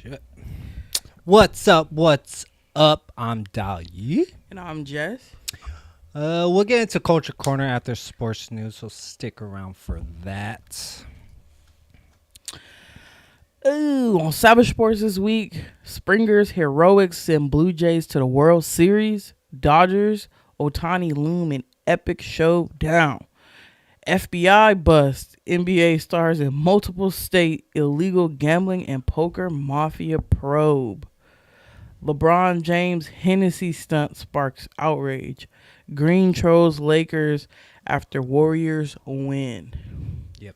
Shit. What's up? What's up? I'm Dali. And I'm Jess. We'll get into Culture Corner after sports news, so stick around for that. Ooh, on Sabbath Sports this week, Springer's heroics send Blue Jays to the World Series. Dodgers, Ohtani, Loom, and epic showdown. FBI bust NBA stars in multiple state illegal gambling and poker mafia probe. LeBron James Hennessy stunt sparks outrage. Green trolls Lakers after Warriors win. Yep.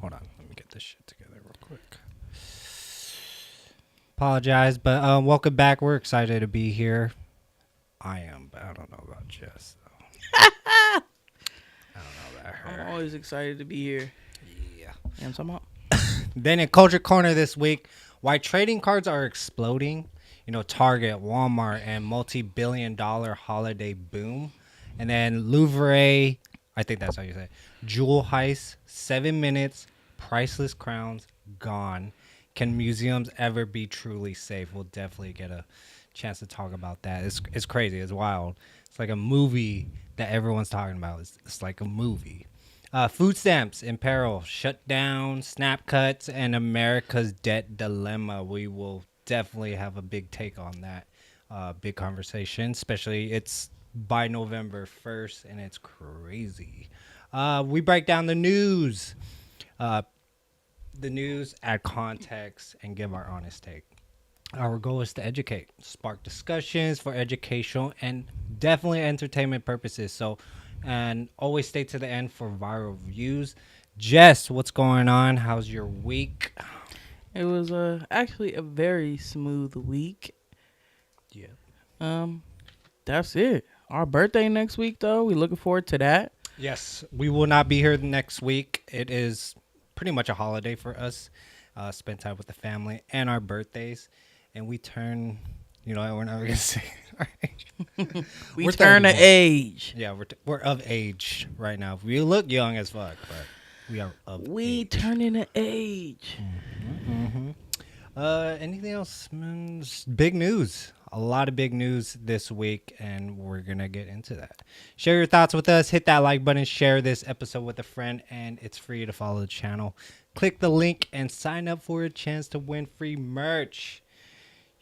Hold on, let me get this shit together real quick. Apologize, but welcome back. We're excited to be here. I am, but I don't know about Jess, though. I don't know about her. I'm always excited to be here. Yeah. And some up. Then in Culture Corner this week, why trading cards are exploding. Target, Walmart, and multi-billion-dollar holiday boom. And then Louvre, I think that's how you say it. Jewel heist, 7 minutes, priceless crowns, gone. Can museums ever be truly safe? We'll definitely get a chance to talk about that. It's crazy. It's wild. It's like a movie that everyone's talking about. It's like a movie. Food stamps in Peril, Shutdown, snap cuts, and America's debt dilemma. We will definitely have a big take on that. Big conversation, especially it's by November 1st, and it's crazy. We break down the news. The news, add context, and give our honest take. Our goal is to educate, spark discussions for educational and definitely entertainment purposes. So, and always stay to the end for viral views. Jess, what's going on? How's your week? It was actually a very smooth week. Yeah. That's it. Our birthday next week, though. We looking forward to that. Yes, we will not be here next week. It is pretty much a holiday for us. Spend time with the family and our birthdays. And we turn, we're not going to say our age. we turn the age. Yeah, we're of age right now. We look young as fuck, but we are of age. We turning the age. Anything else? Big news. A lot of big news this week, and we're going to get into that. Share your thoughts with us. Hit that like button. Share this episode with a friend, and it's free to follow the channel. Click the link and sign up for a chance to win free merch.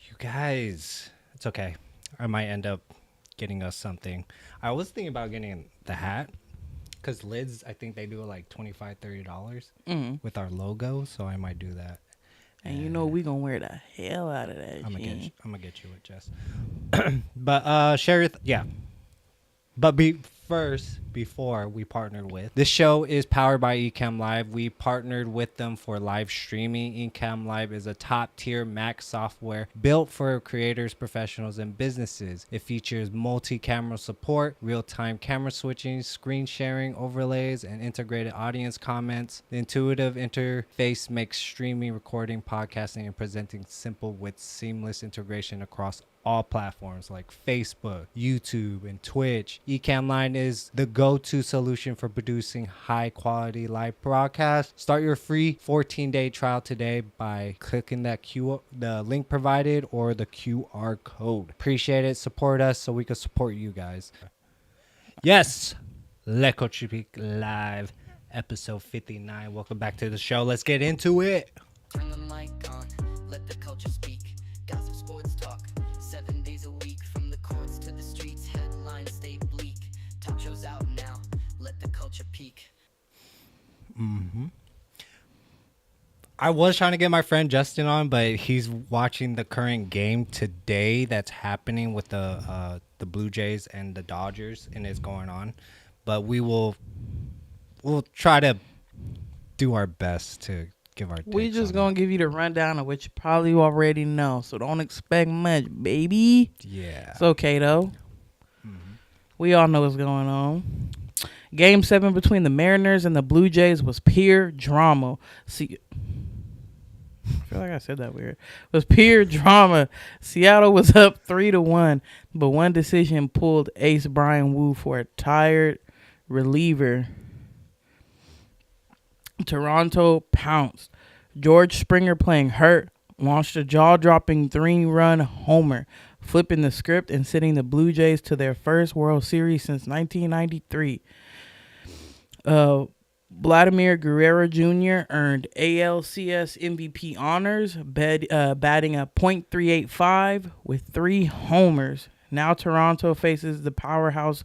You guys, it's okay. I might end up getting us something. I was thinking about getting the hat because lids, I think they do like $25, $30 with our logo, so I might do that. And we gonna wear the hell out of that. I'm gonna get you with Jess. But share your But before we partnered with this show is powered by Ecamm Live. We partnered with them for live streaming. Ecamm Live is a top tier Mac software built for creators, professionals, and businesses. It features multi-camera support, real-time camera switching, screen sharing, overlays, and integrated audience comments. The intuitive interface makes streaming, recording, podcasting, and presenting simple with seamless integration across all platforms like Facebook, YouTube, and Twitch. Ecamm Live is the go-to solution for producing high-quality live broadcasts. Start your free 14-day trial today by clicking that the link provided or the QR code. Appreciate it. Support us so we can support you guys. Yes, LetCultureSpeakEp Live, episode 59. Welcome back to the show. Let's get into it. Turn the mic on, let the culture speak. Gossip, sports talk, 7 days a week. From the courts to the streets, headlines stay bleak. Talk shows out now, let the culture peak. I was trying to get my friend Justin on, but he's watching the current game today that's happening with the Blue Jays and the Dodgers, and it's going on. But we'll try to do our best to give our takes. We just gonna give you the rundown of what you probably already know, so don't expect much, baby. Yeah. It's okay though. We all know what's going on. Game 7 between the Mariners and the Blue Jays was pure drama. I feel like I said that weird. It was pure drama. Seattle was up 3-1, but one decision pulled ace Brian Wu for a tired reliever. Toronto pounced. George Springer playing hurt. launched a jaw-dropping 3-run homer, flipping the script and sending the Blue Jays to their first World Series since 1993. Vladimir Guerrero Jr. earned ALCS MVP honors, batting a .385 with 3 homers. Now Toronto faces the powerhouse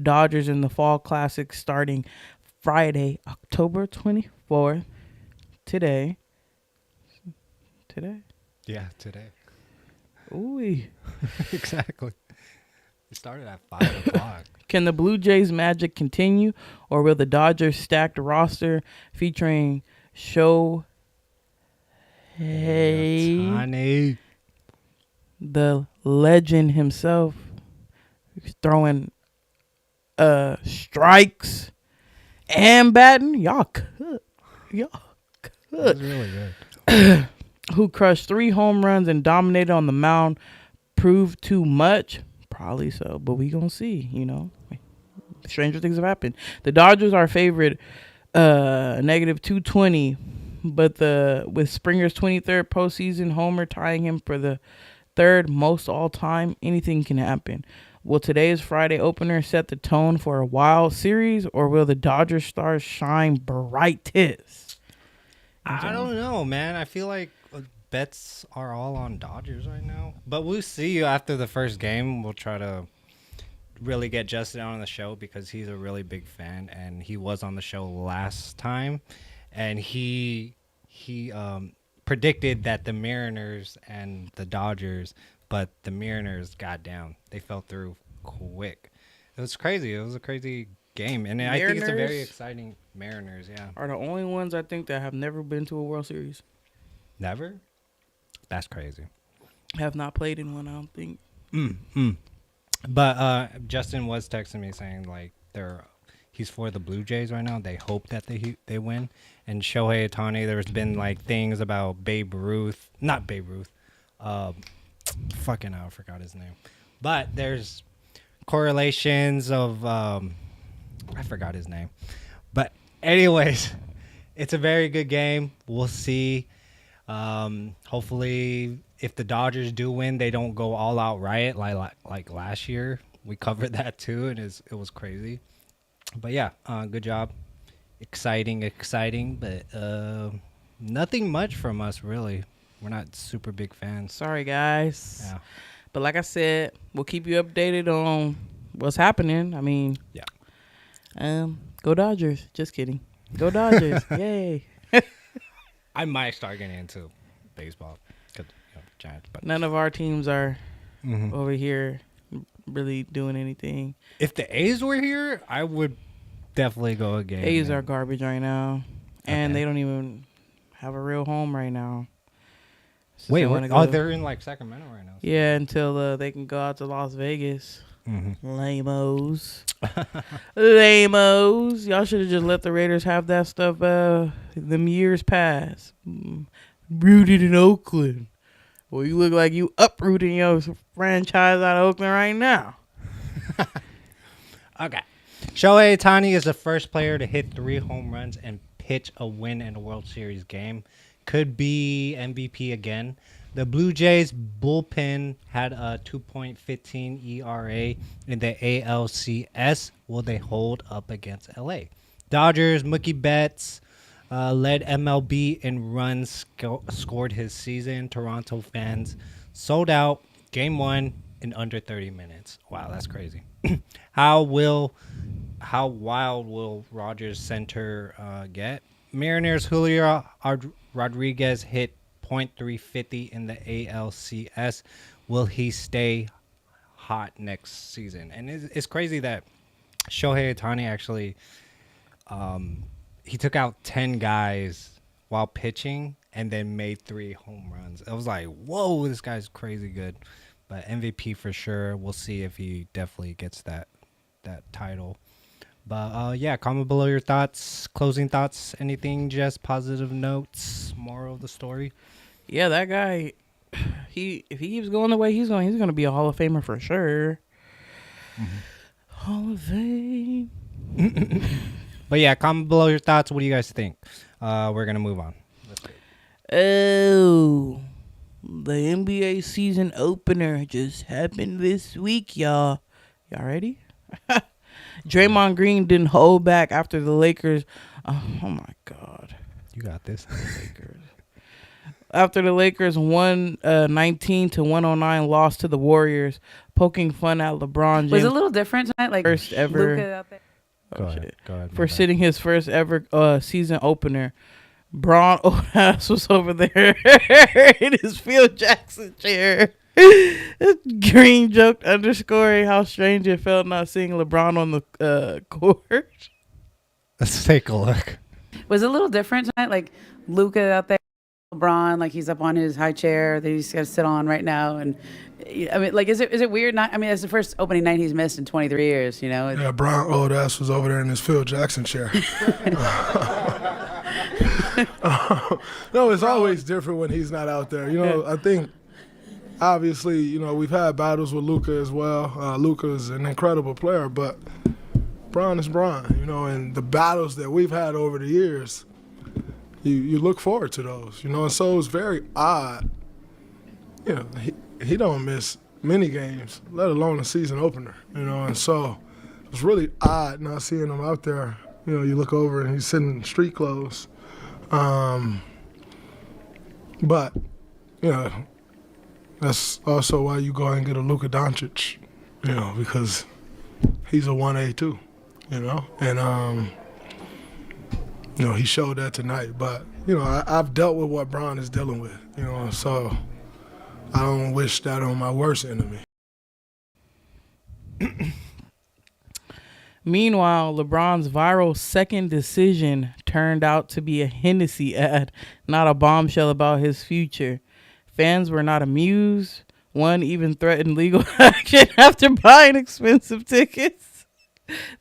Dodgers in the Fall Classic starting Friday, October 24th. Today. Yeah, today. Ooh. Exactly. It started at 5 o'clock. Can the Blue Jays magic continue, or will the Dodgers stacked roster featuring Ohtani, the legend himself, throwing strikes and batting? Y'all could. That's really good. Who crushed 3 home runs and dominated on the mound, proved too much? Probably so, but we gonna see, Stranger things have happened. The Dodgers are favored negative 220, but with Springer's 23rd postseason homer tying him for the 3rd most all time, anything can happen. Will today's Friday opener set the tone for a wild series, or will the Dodgers stars shine brightest? I don't know, man. I feel like bets are all on Dodgers right now. But we'll see after the first game. We'll try to really get Justin on the show because he's a really big fan, and he was on the show last time, and he predicted that the Mariners and the Dodgers, but the Mariners, goddamn, they fell through quick. It was crazy. It was a crazy game, and I think it's a very exciting Mariners. Yeah, are the only ones I think that have never been to a World Series. Never? That's crazy. Have not played in one, I don't think. But Justin was texting me saying like he's for the Blue Jays right now. They hope that they win. And Shohei Ohtani, there's been like things about not Babe Ruth. I forgot his name. But there's correlations of I forgot his name. But anyways, it's a very good game. We'll see. Hopefully, if the Dodgers do win, they don't go all out riot like last year. We covered that too, and it was crazy. But yeah, good job. Exciting, but nothing much from us really. We're not super big fans. Sorry, guys. Yeah. But like I said, we'll keep you updated on what's happening. I mean, yeah. Go Dodgers. Just kidding. Go Dodgers. Yay. I might start getting into baseball because Giants. But none of our teams are over here really doing anything. If the A's were here, I would definitely go a game. A's are garbage right now, and they don't even have a real home right now. So wait, they're in like Sacramento right now. So. Yeah, until they can go out to Las Vegas. Lamos. Lamos. Y'all should have just let the Raiders have that stuff them years past. Rooted in Oakland. Well, you look like you uprooting your franchise out of Oakland right now. Okay. Shohei Ohtani is the first player to hit 3 home runs and pitch a win in a World Series game. Could be MVP again. The Blue Jays bullpen had a 2.15 ERA in the ALCS. Will they hold up against LA? Dodgers, Mookie Betts led MLB in runs scored his season. Toronto fans sold out Game 1 in under 30 minutes. Wow, that's crazy. How wild will Rogers Center get? Mariners Julio Rodriguez hit .350 in the ALCS. Will he stay hot next season? And it's crazy that Shohei Ohtani actually he took out 10 guys while pitching and then made 3 home runs. I was like, whoa, this guy's crazy good. But MVP for sure. We'll see if he definitely gets that title. But yeah, comment below your thoughts, closing thoughts, anything, just positive notes, moral of the story. Yeah, that guy, if he keeps going the way he's going to be a Hall of Famer for sure. Hall of Fame. But yeah, comment below your thoughts. What do you guys think? We're gonna move on. Let's do it. Oh, The NBA season opener just happened this week, y'all. Y'all ready? Draymond Green didn't hold back after the Lakers. Oh my God. You got this. Lakers. After the Lakers won 19-109 loss to the Warriors, poking fun at LeBron James. Was it a little different tonight? Like First ever. Luka out there. Go ahead. For sitting his first ever season opener. Braun Ohtani was over there in his Phil Jackson chair. Green joked, underscoring how strange it felt not seeing LeBron on the court. Let's take a look. Was it a little different tonight? Like Luka out there, LeBron, like he's up on his high chair that he's got to sit on right now, and I mean, like, is it weird? Not, I mean, it's the first opening night he's missed in 23 years. You know. Yeah, Braun old ass was over there in his Phil Jackson chair. No, it's always different when he's not out there. You know, I think obviously, you know, we've had battles with Luka as well. Luka's an incredible player, but Braun is Braun, you know, and the battles that we've had over the years, you look forward to those, you know, and so it's very odd. You know, he don't miss many games, let alone a season opener, you know, and so it's really odd not seeing him out there. You know, you look over and he's sitting in street clothes. But, you know, that's also why you go and get a Luka Doncic, you know, because he's a 1A too, you know, and, you know, he showed that tonight. But, you know, I've dealt with what Bron is dealing with, you know, so I don't wish that on my worst enemy. Meanwhile, LeBron's viral second decision turned out to be a Hennessy ad, not a bombshell about his future. Fans were not amused. One even threatened legal action after buying expensive tickets.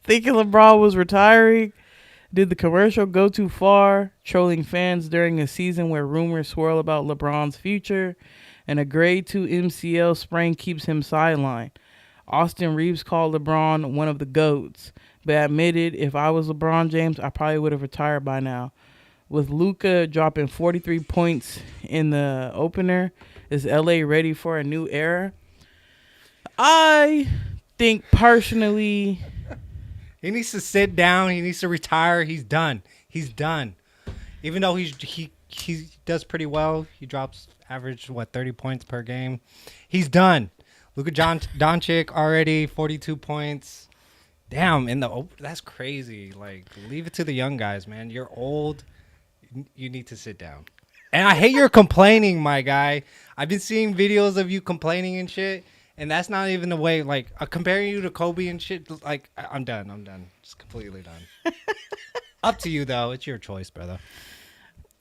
Thinking LeBron was retiring. Did the commercial go too far? Trolling fans during a season where rumors swirl about LeBron's future. And a grade 2 MCL sprain keeps him sidelined. Austin Reeves called LeBron one of the GOATs, but admitted if I was LeBron James, I probably would have retired by now. With Luka dropping 43 points in the opener, is LA ready for a new era? I think personally, he needs to sit down. He needs to retire. He's done. Even though he does pretty well, he drops average 30 points per game. He's done. Luka Doncic already 42 points. Damn, that's crazy. Like, leave it to the young guys, man. You're old. You need to sit down. And I hate your complaining, my guy. I've been seeing videos of you complaining and shit, and that's not even the way. Like, comparing you to Kobe and shit. Like, I'm done. Just completely done. Up to you though. It's your choice, brother.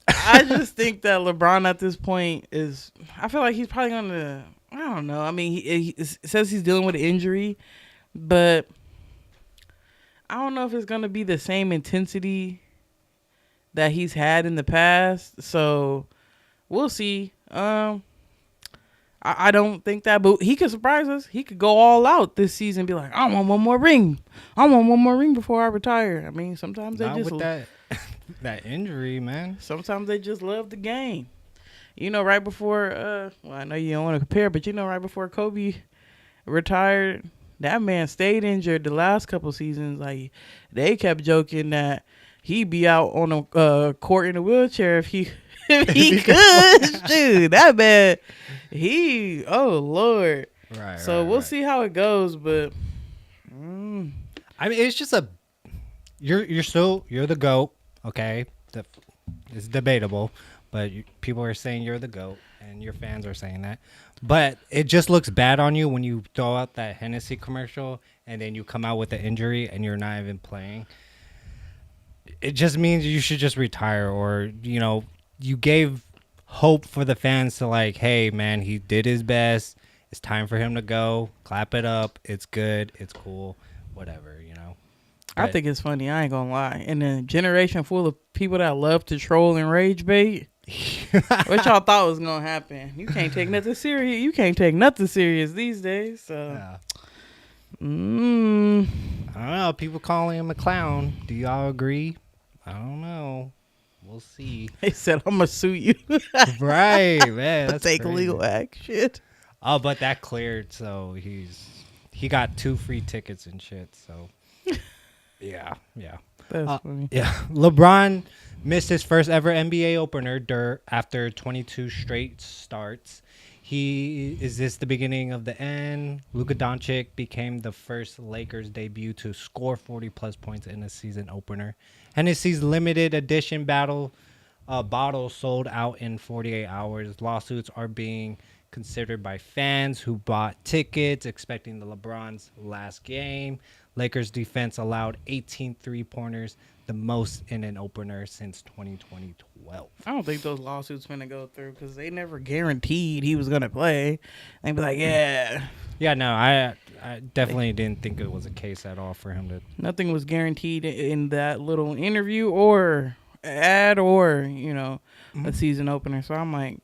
I just think that LeBron at this point is. I feel like he's probably gonna. I don't know. I mean, he says he's dealing with an injury, but I don't know if it's going to be the same intensity that he's had in the past. So we'll see. I don't think that, but he could surprise us. He could go all out this season and be like, I want one more ring. I want one more ring before I retire. I mean, sometimes Not they just... with that injury, man. Sometimes they just love the game. You know, right before, well, I know you don't want to compare, but you know, right before Kobe retired, that man stayed injured the last couple seasons. Like, they kept joking that he'd be out on a court in a wheelchair if he could. Dude, that man, oh Lord. Right. So we'll see how it goes, but I mean, it's just you're the GOAT, okay? It's debatable. But people are saying you're the GOAT, and your fans are saying that. But it just looks bad on you when you throw out that Hennessy commercial, and then you come out with an injury, and you're not even playing. It just means you should just retire, or, you know, you gave hope for the fans to, like, hey, man, he did his best. It's time for him to go. Clap it up. It's good. It's cool. Whatever, you know. I think it's funny. I ain't gonna lie. In a generation full of people that love to troll and rage bait, what y'all thought was gonna happen? You can't take nothing serious. You can't take nothing serious these days. So, yeah. I don't know. People calling him a clown. Do y'all agree? I don't know. We'll see. They said, I'm going to sue you. Right, man. But That's take crazy. legal action. Oh, but that cleared, so he got 2 free tickets and shit. So yeah. That's funny. Yeah. LeBron missed his first ever NBA opener after 22 straight starts. Is this the beginning of the end? Luka Doncic became the first Lakers debut to score 40-plus points in a season opener. Hennessy's limited edition bottle sold out in 48 hours. Lawsuits are being considered by fans who bought tickets expecting the LeBron's last game. Lakers defense allowed 18 three-pointers, the most in an opener since 2012. I don't think those lawsuits finna go through because they never guaranteed he was gonna play. They'd be like, yeah. Yeah, no, I definitely didn't think it was a case at all for him to. Nothing was guaranteed in that little interview or ad or, a season opener. So I'm like,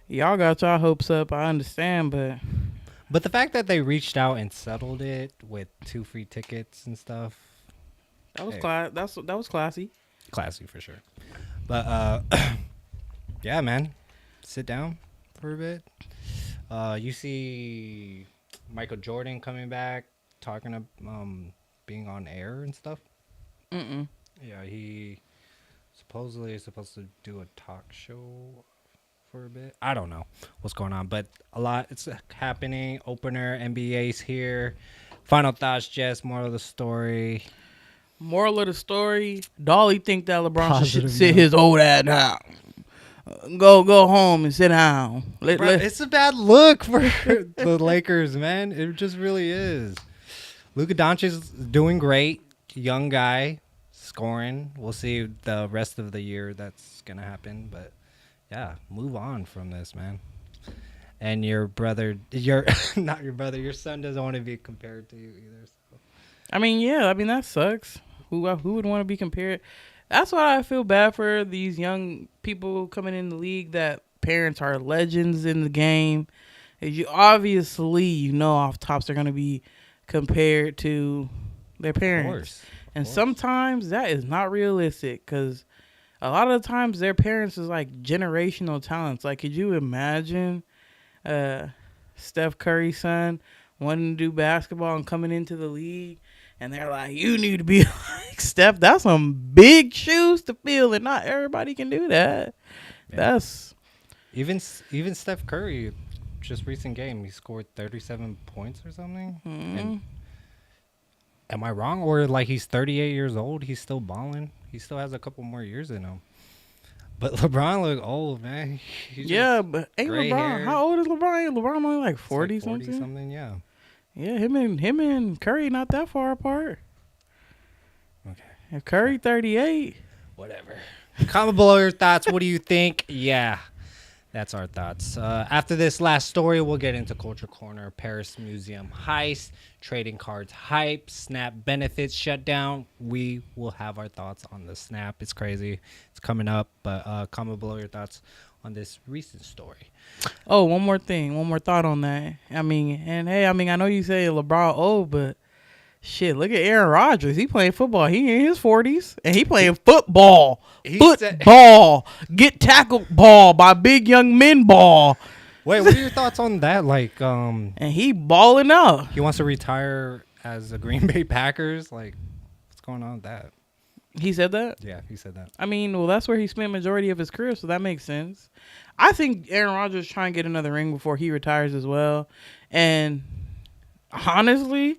y'all got y'all hopes up. I understand, But the fact that they reached out and settled it with 2 free tickets and stuff, that was that was classy. classy for sure. But yeah, man, sit down for a bit. You see Michael Jordan coming back, talking about being on air and stuff. Yeah, he supposedly is supposed to do a talk show for a bit. I don't know what's going on, but a lot it's happening. Opener, NBA's here. Final thoughts, Jess. Moral of the story. Moral of the story: Dolly think that LeBron should Positive sit note. his old ass down. Go home and sit down. Bro, it's a bad look for the Lakers, man. It just really is. Luka Doncic is doing great. Young guy, scoring. We'll see the rest of the year that's going to happen. But, yeah, move on from this, man. And your brother, not your brother, your son doesn't want to be compared to you either. So. That sucks. Who would want to be compared? That's why I feel bad for these young people coming in the league that parents are legends in the game. You obviously, off tops they're going to be compared to their parents. And sometimes that is not realistic because a lot of the times their parents is like generational talents. Like, could you imagine Steph Curry's son wanting to do basketball and coming into the league? And they're like, you need to be like Steph. That's some big shoes to fill, and not everybody can do that. Yeah. That's even Steph Curry. Just recent game, he scored 37 points or something. And am I wrong? Or like he's 38 years old, he's still balling. He still has a couple more years in him. But LeBron look old, man. But ain't LeBron? Hair. How old is LeBron? LeBron only like 40 something. Yeah. Yeah, him and Curry not that far apart. Okay. If Curry 38, whatever. Comment below your thoughts. What do you think? Yeah, that's our thoughts. After this last story, we'll get into Culture Corner, Paris Museum Heist, trading cards hype, Snap benefits shutdown. We will have our thoughts on the Snap. It's crazy. It's coming up, but comment below your thoughts on this recent story. Oh, one more thought on that. I know you say LeBron old, but shit, look at Aaron Rodgers. He playing football. He in his 40s, and he playing football. Get tackled ball by big young men ball. Wait, what are your thoughts on that? Like, and he balling out. He wants to retire as a Green Bay Packers. Like, what's going on with that? He said that? Yeah, he said that. That's where he spent majority of his career, so that makes sense. I think Aaron Rodgers is trying to get another ring before he retires as well. And honestly,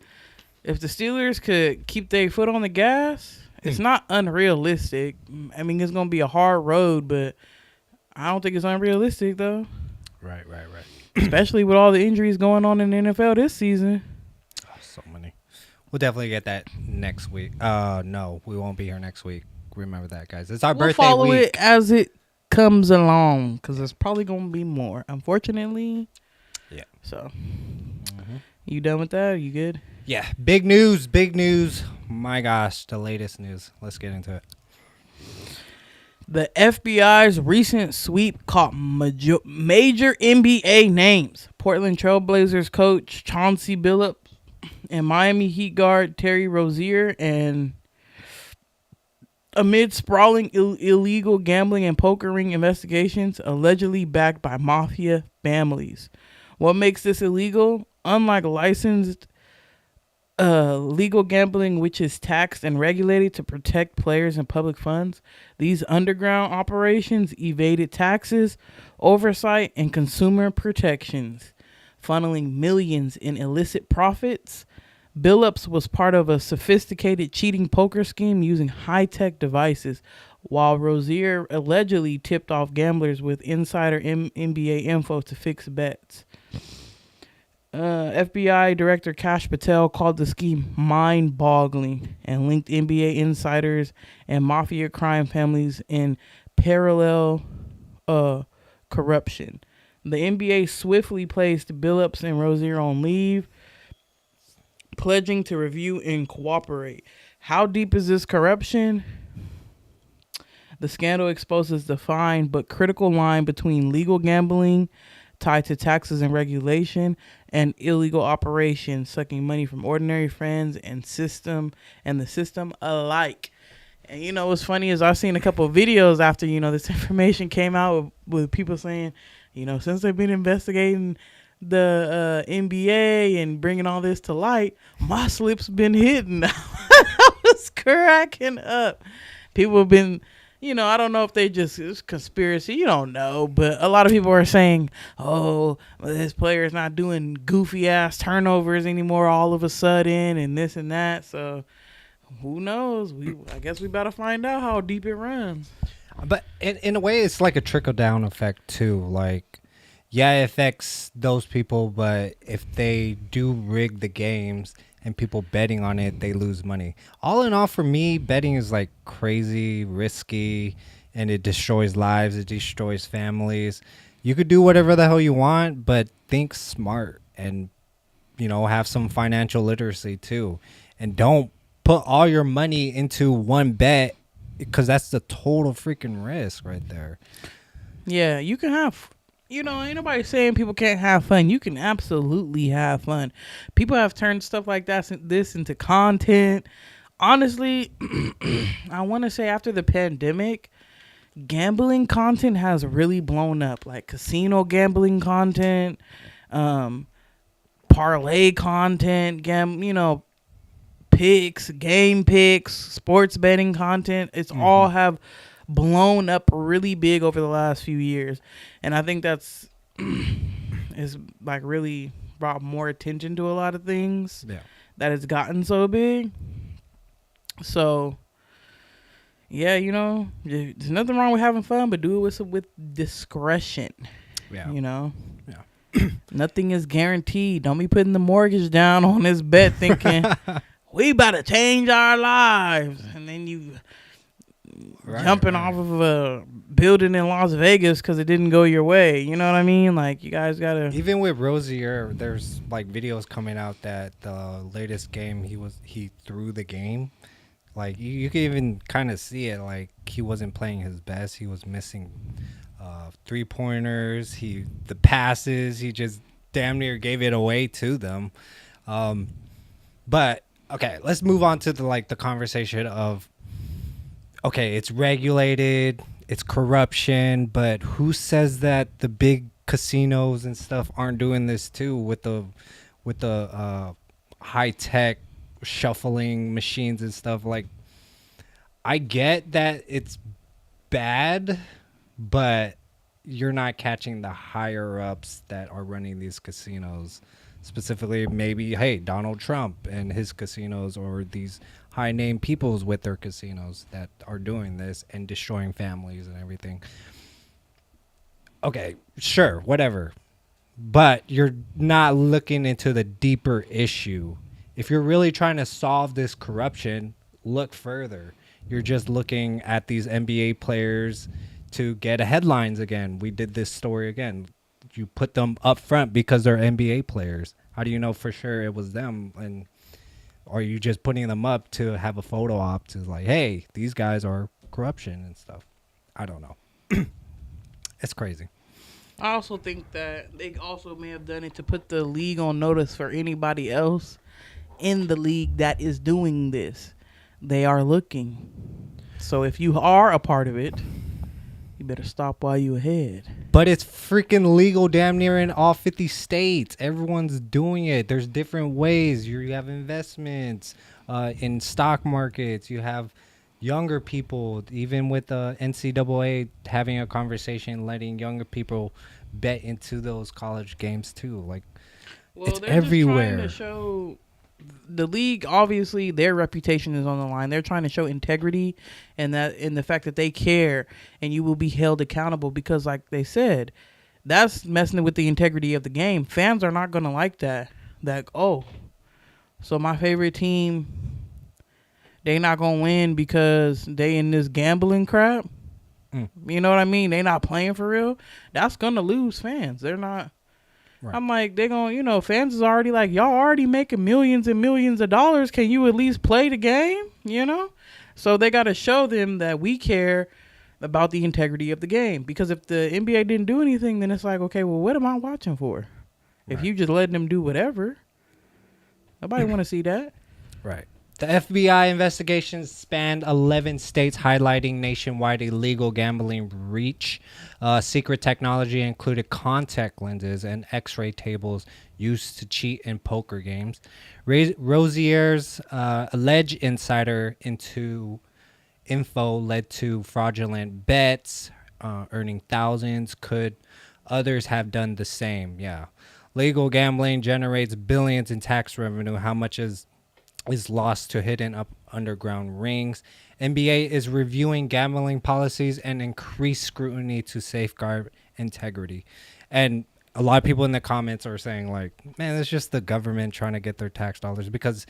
if the Steelers could keep their foot on the gas, it's not unrealistic. It's going to be a hard road, but I don't think it's unrealistic, though. Right. Especially with all the injuries going on in the NFL this season. Oh, so many. We'll definitely get that next week. No, we won't be here next week. Remember that, guys. It's our birthday week. We'll follow it as it comes along because there's probably going to be more, unfortunately. Yeah. So, You done with that? You good? Yeah. Big news. My gosh, the latest news. Let's get into it. The FBI's recent sweep caught major NBA names. Portland Trailblazers coach Chauncey Billups and Miami Heat guard Terry Rozier and Amid sprawling illegal gambling and poker ring investigations allegedly backed by mafia families. What makes this illegal? Unlike licensed legal gambling, which is taxed and regulated to protect players and public funds, these underground operations evaded taxes, oversight, and consumer protections, funneling millions in illicit profits. Billups was part of a sophisticated cheating poker scheme using high-tech devices, while Rozier allegedly tipped off gamblers with insider NBA info to fix bets. FBI Director Kash Patel called the scheme mind-boggling and linked NBA insiders and mafia crime families in parallel corruption. The NBA swiftly placed Billups and Rozier on leave, pledging to review and cooperate. How deep is this corruption? The scandal exposes the fine but critical line between legal gambling tied to taxes and regulation and illegal operations sucking money from ordinary friends and the system alike. And you know what's funny is I've seen a couple of videos after this information came out with people saying, since they've been investigating the NBA and bringing all this to light, my slip's been hidden. I was cracking up. People have been, I don't know if it's conspiracy, you don't know, but a lot of people are saying, oh, this player is not doing goofy ass turnovers anymore all of a sudden and this and that. So who knows? I guess we better find out how deep it runs. But in a way, it's like a trickle down effect too. Like, yeah, it affects those people, but if they do rig the games and people betting on it, they lose money. All in all, for me, betting is like crazy, risky, and it destroys lives. It destroys families. You could do whatever the hell you want, but think smart and, have some financial literacy too. And don't put all your money into one bet because that's the total freaking risk right there. Yeah, you can have... ain't nobody saying people can't have fun. You can absolutely have fun. People have turned stuff like this into content. Honestly, I want to say after the pandemic, gambling content has really blown up. Like casino gambling content, parlay content, picks, game picks, sports betting content. It's all have blown up really big over the last few years, and I think that's is like really brought more attention to a lot of things that it's gotten so big. So yeah, there's nothing wrong with having fun, but do it with discretion. Nothing is guaranteed. Don't be putting the mortgage down on this bet thinking we about to change our lives, and then you jumping off of a building in Las Vegas because it didn't go your way. You know what I mean? Like, you guys gotta. Even with Rozier, there's like videos coming out that the latest game he threw the game. Like you can even kind of see it. Like he wasn't playing his best. He was missing 3-pointers. The passes. He just damn near gave it away to them. But okay, let's move on to the conversation of. Okay, it's regulated, it's corruption, but who says that the big casinos and stuff aren't doing this too with the high tech shuffling machines and stuff? Like, I get that it's bad, but you're not catching the higher ups that are running these casinos. Specifically, maybe, hey, Donald Trump and his casinos, or these high-name peoples with their casinos that are doing this and destroying families and everything. Okay, sure, whatever. But you're not looking into the deeper issue. If you're really trying to solve this corruption, look further. You're just looking at these NBA players to get headlines again. We did this story again. You put them up front because they're NBA players. How do you know for sure it was them? And are you just putting them up to have a photo op to like, hey, these guys are corruption and stuff? I don't know. It's crazy. I also think that they also may have done it to put the league on notice for anybody else in the league that is doing this. They are looking. So if you are a part of it, you better stop while you ahead. But it's freaking legal damn near in all 50 states. Everyone's doing it. There's different ways. You have investments in stock markets. You have younger people, even with the NCAA having a conversation, letting younger people bet into those college games too. Like, Well, it's they're everywhere. just trying to show the league. Obviously, their reputation is on the line. They're trying to show integrity, and the fact that they care, and you will be held accountable. Because, like they said, that's messing with the integrity of the game. Fans are not gonna like that. So my favorite team, they not gonna win because they in this gambling crap. You know what I mean? They not playing for real. That's gonna lose fans. They're not. Right. I'm like, they're going, fans is already like, y'all already making millions and millions of dollars. Can you at least play the game? So they got to show them that we care about the integrity of the game. Because if the NBA didn't do anything, then it's like, okay, well, what am I watching for? Right. If you just letting them do whatever, nobody want to see that. Right. The FBI investigations spanned 11 states, highlighting nationwide illegal gambling reach. Secret technology included contact lenses and X-ray tables used to cheat in poker games. Rozier's alleged insider into info led to fraudulent bets, earning thousands. Could others have done the same? Yeah. Legal gambling generates billions in tax revenue. How much is lost to hidden underground rings? NBA is reviewing gambling policies and increased scrutiny to safeguard integrity. And a lot of people in the comments are saying, like, man, it's just the government trying to get their tax dollars. Because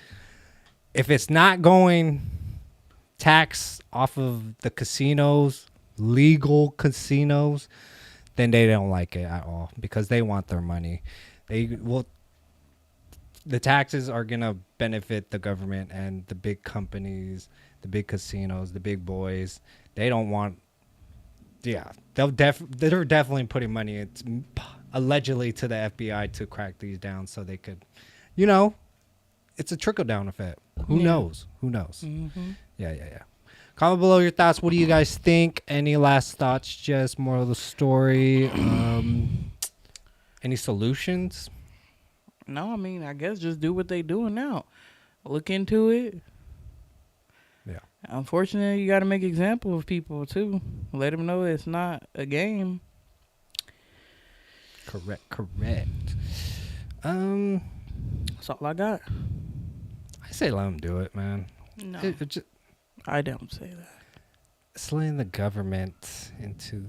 if it's not going tax off of the casinos, legal casinos, then they don't like it at all because they want their money. The taxes are going to benefit the government and the big companies, the big casinos, the big boys. They don't want, they're definitely putting money allegedly to the FBI to crack these down so they could, it's a trickle-down effect. Who knows? Mm-hmm. Yeah. Comment below your thoughts. What do you guys think? Any last thoughts? Just moral of the story? Any solutions? No, I mean, I guess just do what they doing now. Look into it. Yeah. Unfortunately, you got to make example of people, too. Let them know it's not a game. Correct. That's all I got. I say let them do it, man. No. I don't say that. Slaying the government into,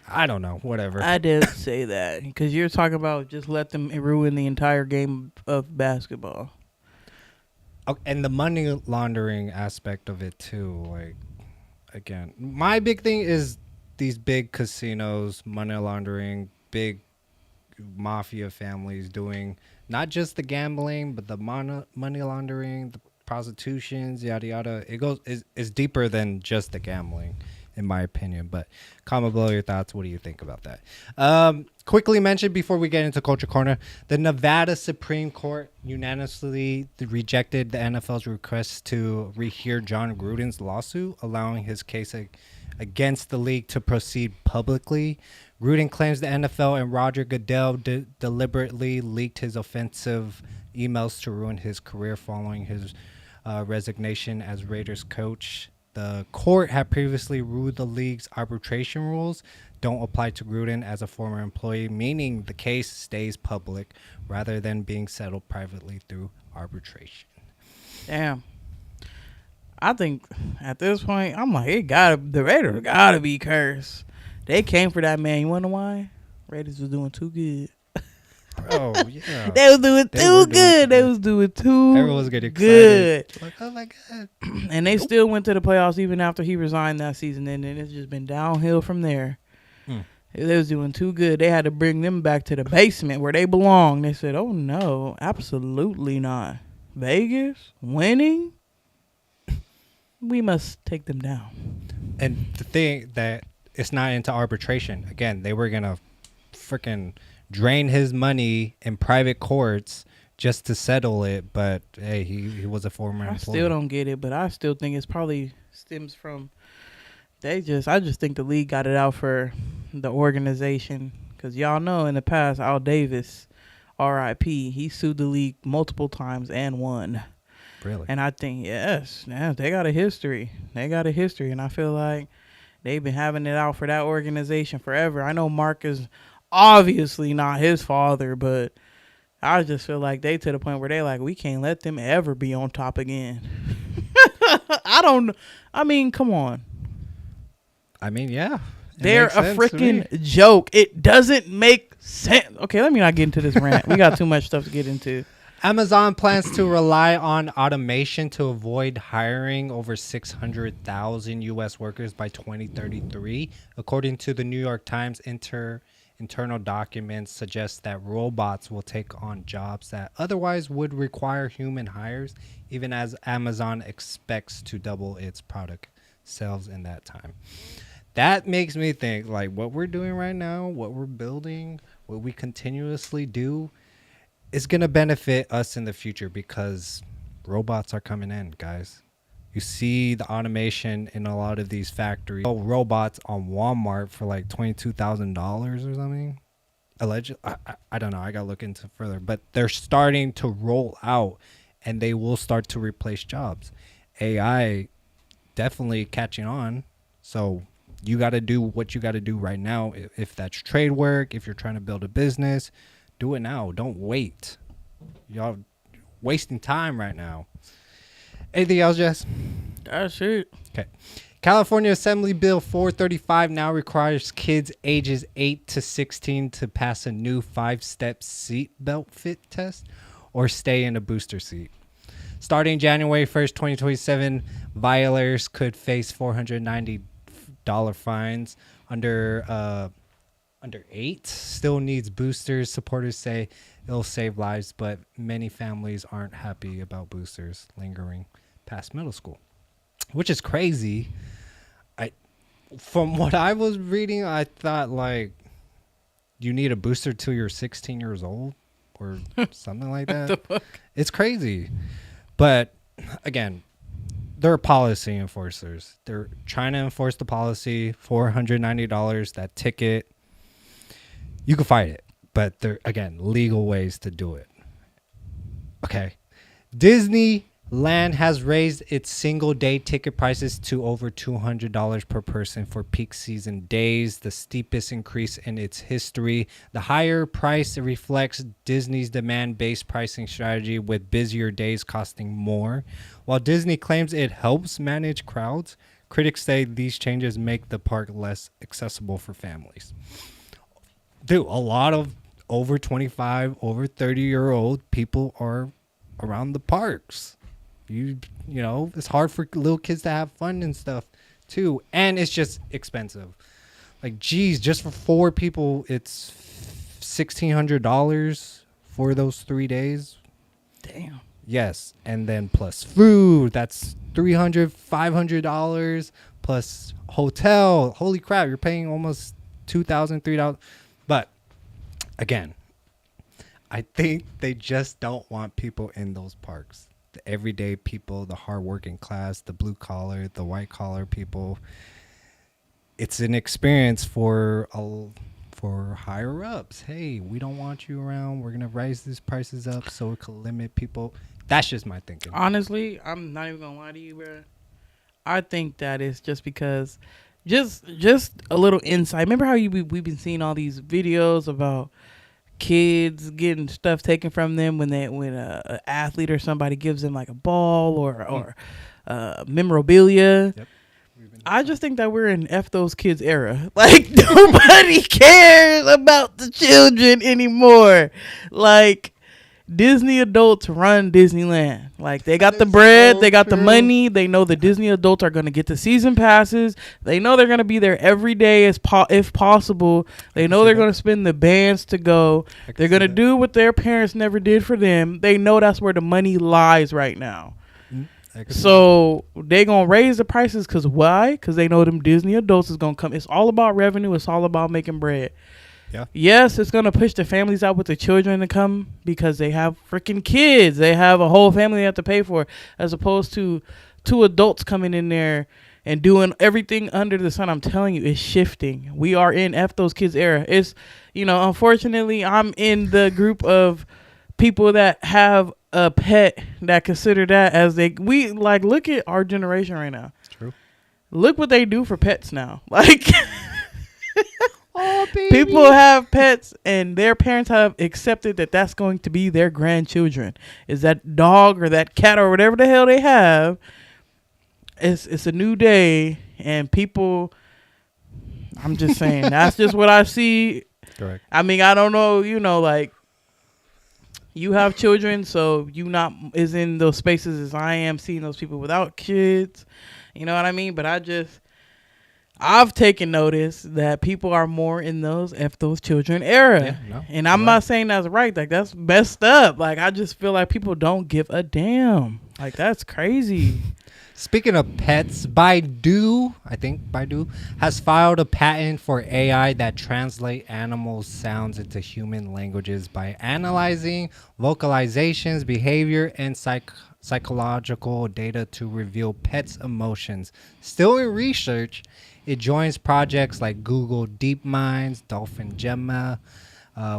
I don't know, whatever. I didn't say that because you're talking about just let them ruin the entire game of basketball. Oh, and the money laundering aspect of it too. Like, again, my big thing is these big casinos, money laundering, big mafia families doing not just the gambling, but the money laundering, the prostitutions, yada yada. It goes is deeper than just the gambling, in my opinion. But comment below your thoughts. What do you think about that? Quickly mention before we get into Culture Corner, the Nevada Supreme Court unanimously rejected the NFL's request to rehear John Gruden's lawsuit, allowing his case against the league to proceed publicly. Gruden claims the NFL and Roger Goodell deliberately leaked his offensive emails to ruin his career following his resignation as Raiders coach. The court had previously ruled the league's arbitration rules don't apply to Gruden as a former employee, meaning the case stays public rather than being settled privately through arbitration. Damn. I think at this point, I'm like, the Raiders gotta be cursed. They came for that man. You wonder why? Raiders was doing too good. Oh, yeah. They was doing too good. They was doing too Everyone was getting excited. good. Like, oh, my God. And they still went to the playoffs even after he resigned that season. And then it's just been downhill from there. They was doing too good. They had to bring them back to the basement where they belong. They said, oh, no, absolutely not. Vegas winning? We must take them down. And the thing that it's not into arbitration. Again, they were going to freaking drain his money in private courts just to settle it. But, hey, he was a former employee. I still don't get it, but I still think it's probably stems from I just think the league got it out for the organization, because y'all know in the past, Al Davis, R.I.P., he sued the league multiple times and won. Really? And I think, yes, they got a history. And I feel like they've been having it out for that organization forever. I know Mark is obviously not his father, but I just feel like they to the point where they like, we can't let them ever be on top again. I mean, come on. I mean, yeah. They're a freaking joke. It doesn't make sense. Okay, let me not get into this rant. We got too much stuff to get into. Amazon plans to rely on automation to avoid hiring over 600,000 U.S. workers by 2033. According to the New York Times, internal documents suggest that robots will take on jobs that otherwise would require human hires, even as Amazon expects to double its product sales in that time. That makes me think, like, what we're doing right now, what we're building, what we continuously do is going to benefit us in the future, because robots are coming in, guys. You see the automation in a lot of these factories. Robots on Walmart for like $22,000 or something. Allegedly, I don't know. I got to look into further. But they're starting to roll out, and they will start to replace jobs. AI definitely catching on. So you got to do what you got to do right now. If that's trade work, if you're trying to build a business, do it now. Don't wait. Y'all wasting time right now. Anything else, Jess? That's it. Okay. California Assembly Bill 435 now requires kids ages 8 to 16 to pass a new 5-step seat belt fit test or stay in a booster seat. Starting January 1st, 2027, violators could face $490 fines. Under 8 still needs boosters. Supporters say it'll save lives, but many families aren't happy about boosters lingering past middle school, which is crazy. From what I was reading, I thought like you need a booster till you're 16 years old or something like that. What the fuck? It's crazy. But again, they're policy enforcers. They're trying to enforce the policy. $490, that ticket. You can fight it, but there, again, legal ways to do it. Okay. Disneyland has raised its single-day ticket prices to over $200 per person for peak season days, the steepest increase in its history. The higher price reflects Disney's demand-based pricing strategy, with busier days costing more. While Disney claims it helps manage crowds, critics say these changes make the park less accessible for families. Dude, a lot of over 25, over 30-year-old people are around the parks. You know, it's hard for little kids to have fun and stuff too, and it's just expensive. Like, geez, just for 4 people, it's $1,600 for those 3 days. Damn. Yes, and then plus food, that's $300, $500 plus hotel. Holy crap, you're paying almost $2,000, $3,000. But again, I think they just don't want people in those parks. The everyday people, the hardworking class, the blue collar, the white collar people. It's an experience for higher ups. Hey, we don't want you around. We're gonna raise these prices up so it can limit people. That's just my thinking. Honestly, I'm not even gonna lie to you, bro. I think that is just because. Just a little insight. Remember how we've been seeing all these videos about kids getting stuff taken from them when a athlete or somebody gives them like a ball or memorabilia. Yep. I just think that we're in F those kids era. Like, nobody cares about the children anymore. Like, Disney adults run Disneyland. Like, they got the bread, they got the money. They know the Disney adults are going to get the season passes. They know they're going to be there every day if possible. They know they're going to spend the bands to go. They're going to do what their parents never did for them. They know that's where the money lies right now. So they going to raise the prices because why? Because they know them Disney adults is going to come. It's all about revenue. It's all about making bread. Yeah. Yes, it's going to push the families out with the children to come because they have freaking kids. They have a whole family they have to pay for, as opposed to 2 adults coming in there and doing everything under the sun. I'm telling you, it's shifting. We are in F those kids era. It's, unfortunately, I'm in the group of people that have a pet that consider that as look at our generation right now. True. Look what they do for pets now. Like, Oh, baby. people have pets and their parents have accepted that that's going to be their grandchildren. Is that dog or that cat or whatever the hell they have. It's a new day, and people, I'm just saying, that's just what I see. Correct. I mean, I don't know, like, you have children, so you not is in those spaces as I am, seeing those people without kids. You know what I mean? But I've taken notice that people are more in those F those children era. Yeah, no, and I'm not saying that's right. Like, that's messed up. Like, I just feel like people don't give a damn. Like, that's crazy. Speaking of pets, Baidu has filed a patent for AI that translate animals' sounds into human languages by analyzing vocalizations, behavior, and psychological data to reveal pets' emotions. Still in research, it joins projects like Google DeepMind's Dolphin Gemma,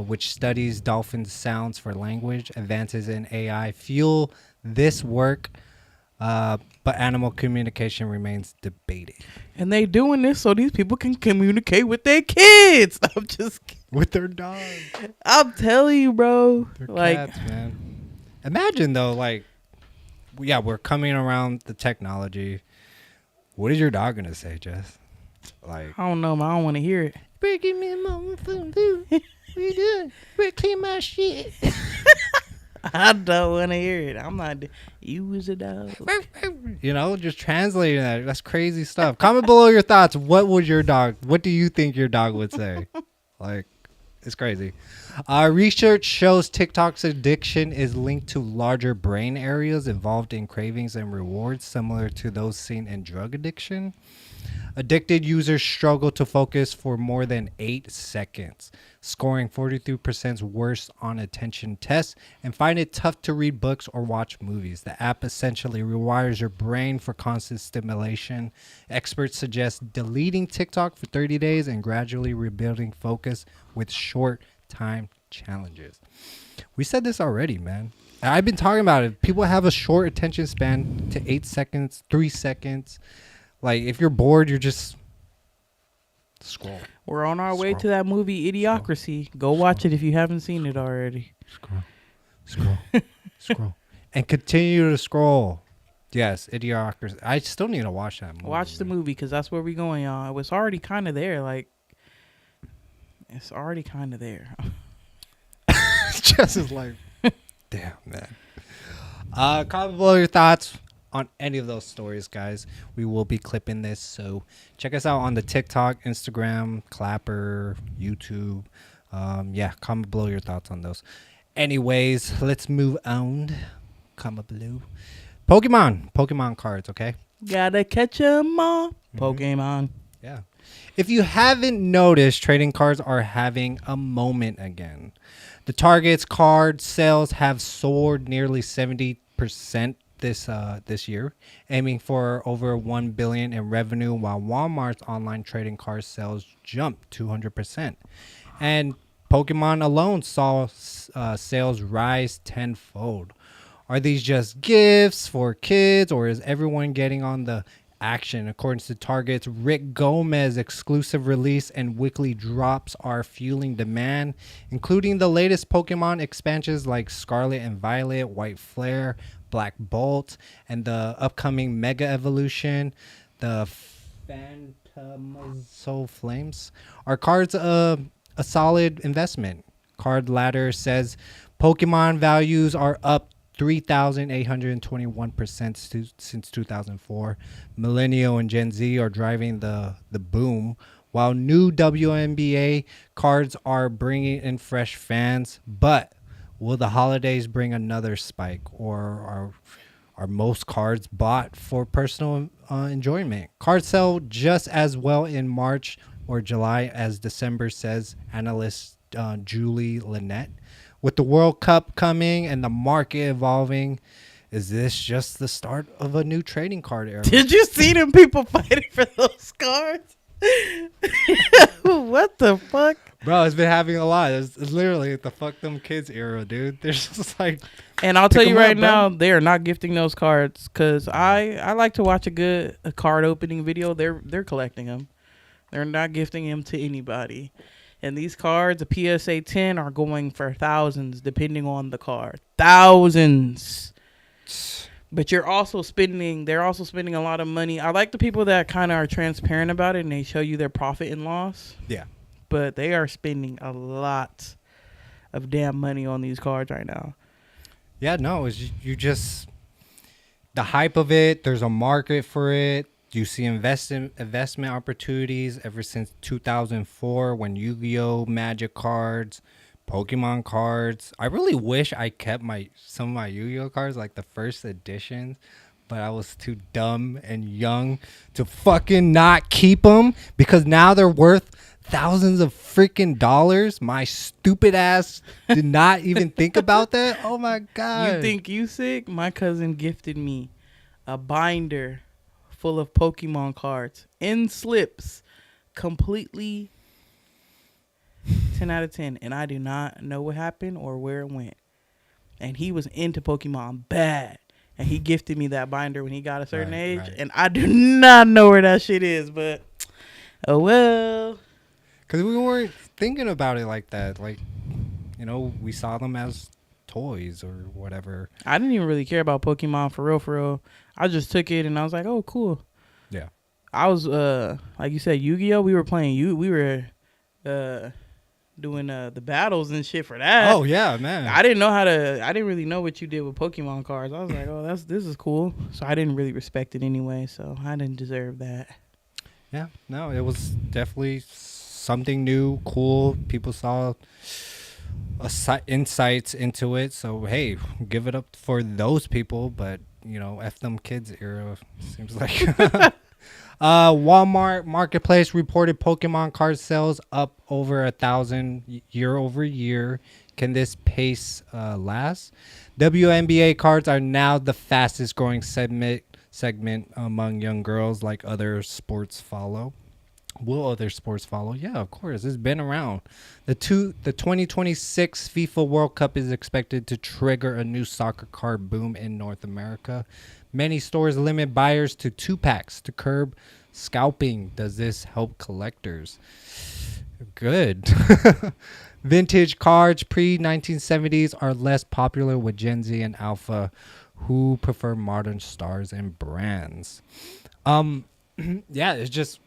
which studies dolphin sounds for language. Advances in AI fuel this work. But animal communication remains debated. And they doing this so these people can communicate with their kids. I'm just kidding. With their dogs. I'm telling you, bro. Their Like, cats, man. Imagine, though, like, yeah, we're coming around the technology. What is your dog going to say, Jess? Like, I don't know, man. I don't want to hear it. Better give me a moment for do. What you doing? Better clean my shit. I don't want to hear it. I'm not. You was a dog. Just translating that. That's crazy stuff. Comment below your thoughts. What do you think your dog would say? Like, it's crazy. Research shows TikTok's addiction is linked to larger brain areas involved in cravings and rewards, similar to those seen in drug addiction. Addicted users struggle to focus for more than 8 seconds, scoring 43% worse on attention tests, and find it tough to read books or watch movies. The app essentially rewires your brain for constant stimulation. Experts suggest deleting TikTok for 30 days and gradually rebuilding focus with short time challenges. We said this already, man. I've been talking about it. People have a short attention span to 8 seconds, 3 seconds. Like, if you're bored, you're just scroll. We're on our way to that movie Idiocracy. Go watch it if you haven't seen it already. Scroll. And continue to scroll. Yes, Idiocracy. I still need to watch that movie. Watch the movie, because that's where we're going, y'all. It's already kind of there. Like, it's already kind of there. Jess is like, damn, man. Comment below your thoughts on any of those stories, guys. We will be clipping this, so check us out on the TikTok, Instagram, Clapper, YouTube. Comment below your thoughts on those. Anyways, let's move on. Comment below. Pokemon cards, okay? Gotta catch 'em all. Pokemon. Yeah. If you haven't noticed, trading cards are having a moment again. The Target's card sales have soared nearly 70% this year, aiming for over $1 billion in revenue, while Walmart's online trading card sales jumped 200%. And Pokemon alone saw sales rise tenfold. Are these just gifts for kids, or is everyone getting on the action? According to Target's Rick Gomez, exclusive release and weekly drops are fueling demand, including the latest Pokemon expansions like Scarlet and Violet, White Flare, Black Bolt, and the upcoming Mega Evolution, the Phantomazole Flames. Are cards a solid investment? Card Ladder says Pokemon values are up 3,821% since 2004. Millennial and Gen Z are driving the boom, while new WNBA cards are bringing in fresh fans. But will the holidays bring another spike, or are most cards bought for personal enjoyment? Cards sell just as well in March or July as December, says analyst Julie Lynette. With the World Cup coming and the market evolving, is this just the start of a new trading card era? Did you see them people fighting for those cards? What the fuck? Bro, it's been happening a lot. It's literally the fuck them kids era, dude. There's just like, And I'll tell pick you 'em right up, bro. now, they are not gifting those cards because I like to watch a card opening video. They're collecting them. They're not gifting them to anybody. And these cards, a PSA 10, are going for thousands depending on the card. Thousands. But they're also spending a lot of money. I like the people that kind of are transparent about it and they show you their profit and loss. yeah. But they are spending a lot of damn money on these cards right now. Yeah, no, it's you just the hype of it. There's a market for it. You see investment opportunities ever since 2004 when Yu-Gi-Oh, Magic cards, Pokemon cards. I really wish I kept some of my Yu-Gi-Oh cards, like the first editions, but I was too dumb and young to fucking not keep them because now they're worth thousands of freaking dollars. My stupid ass did not even think about that. Oh my god. You think you sick? My cousin gifted me a binder full of Pokemon cards in slips, completely 10 out of 10, and I do not know what happened or where it went. And he was into Pokemon bad, and he gifted me that binder when he got a certain age, right. and I do not know where that shit is, but oh well. Because we weren't thinking about it like that. Like, you know, we saw them as toys or whatever. I didn't even really care about Pokemon for real, for real. I just took it and I was like, oh, cool. Yeah. I was, like you said, Yu-Gi-Oh! We were playing we were doing the battles and shit for that. Oh, yeah, man. I didn't really know what you did with Pokemon cards. I was like, oh, this is cool. So I didn't really respect it anyway, so I didn't deserve that. Yeah, no, it was definitely something new, cool. People saw insights into it. So, hey, give it up for those people. But, you know, F them kids era seems like. Walmart Marketplace reported Pokemon card sales up over 1,000 year over year. Can this pace last? WNBA cards are now the fastest growing segment among young girls. Like other sports follow. Will other sports follow? Yeah, of course. It's been around. The 2026 FIFA World Cup is expected to trigger a new soccer card boom in North America. Many stores limit buyers to 2-packs to curb scalping. Does this help collectors? Good. Vintage cards pre-1970s are less popular with Gen Z and Alpha, who prefer modern stars and brands. Yeah, it's just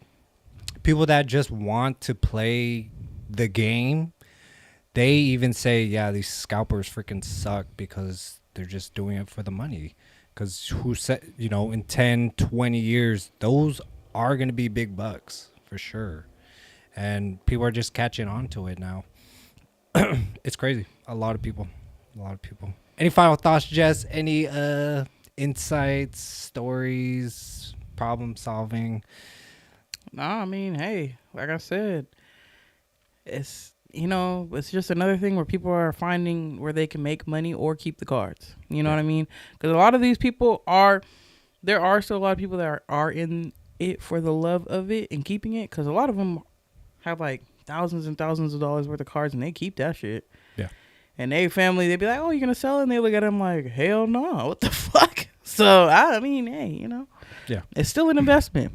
people that just want to play the game. They even say, yeah, these scalpers freaking suck because they're just doing it for the money. Because who said, you know, in 10, 20 years, those are going to be big bucks for sure. And people are just catching on to it now. It's crazy. A lot of people. Any final thoughts, Jess? Any insights, stories, problem solving? Nah, I mean, hey, like I said, it's, you know, it's just another thing where people are finding where they can make money or keep the cards. You know what I mean? Because a lot of these people there are still a lot of people that are in it for the love of it and keeping it. Because a lot of them have like thousands and thousands of dollars worth of cards and they keep that shit. Yeah. And they family, they'd be like, oh, you're going to sell it? And they look at them like, hell no, what the fuck? So, I mean, hey, you know. Yeah. It's still an investment.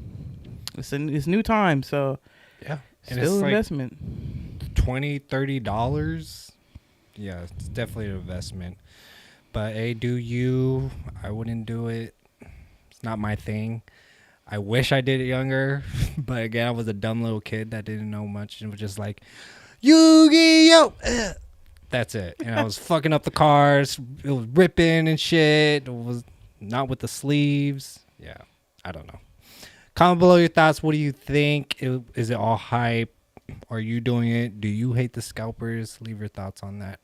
It's new time, so yeah, and still it's investment. Like $20-$30. Yeah, it's definitely an investment. But hey, do you? I wouldn't do it. It's not my thing. I wish I did it younger, but again, I was a dumb little kid that didn't know much and was just like, Yu-Gi-Oh! That's it. And I was fucking up the cards. It was ripping and shit. It was not with the sleeves. Yeah, I don't know. Comment below your thoughts. What do you think? Is it all hype? Are you doing it? Do you hate the scalpers? Leave your thoughts on that.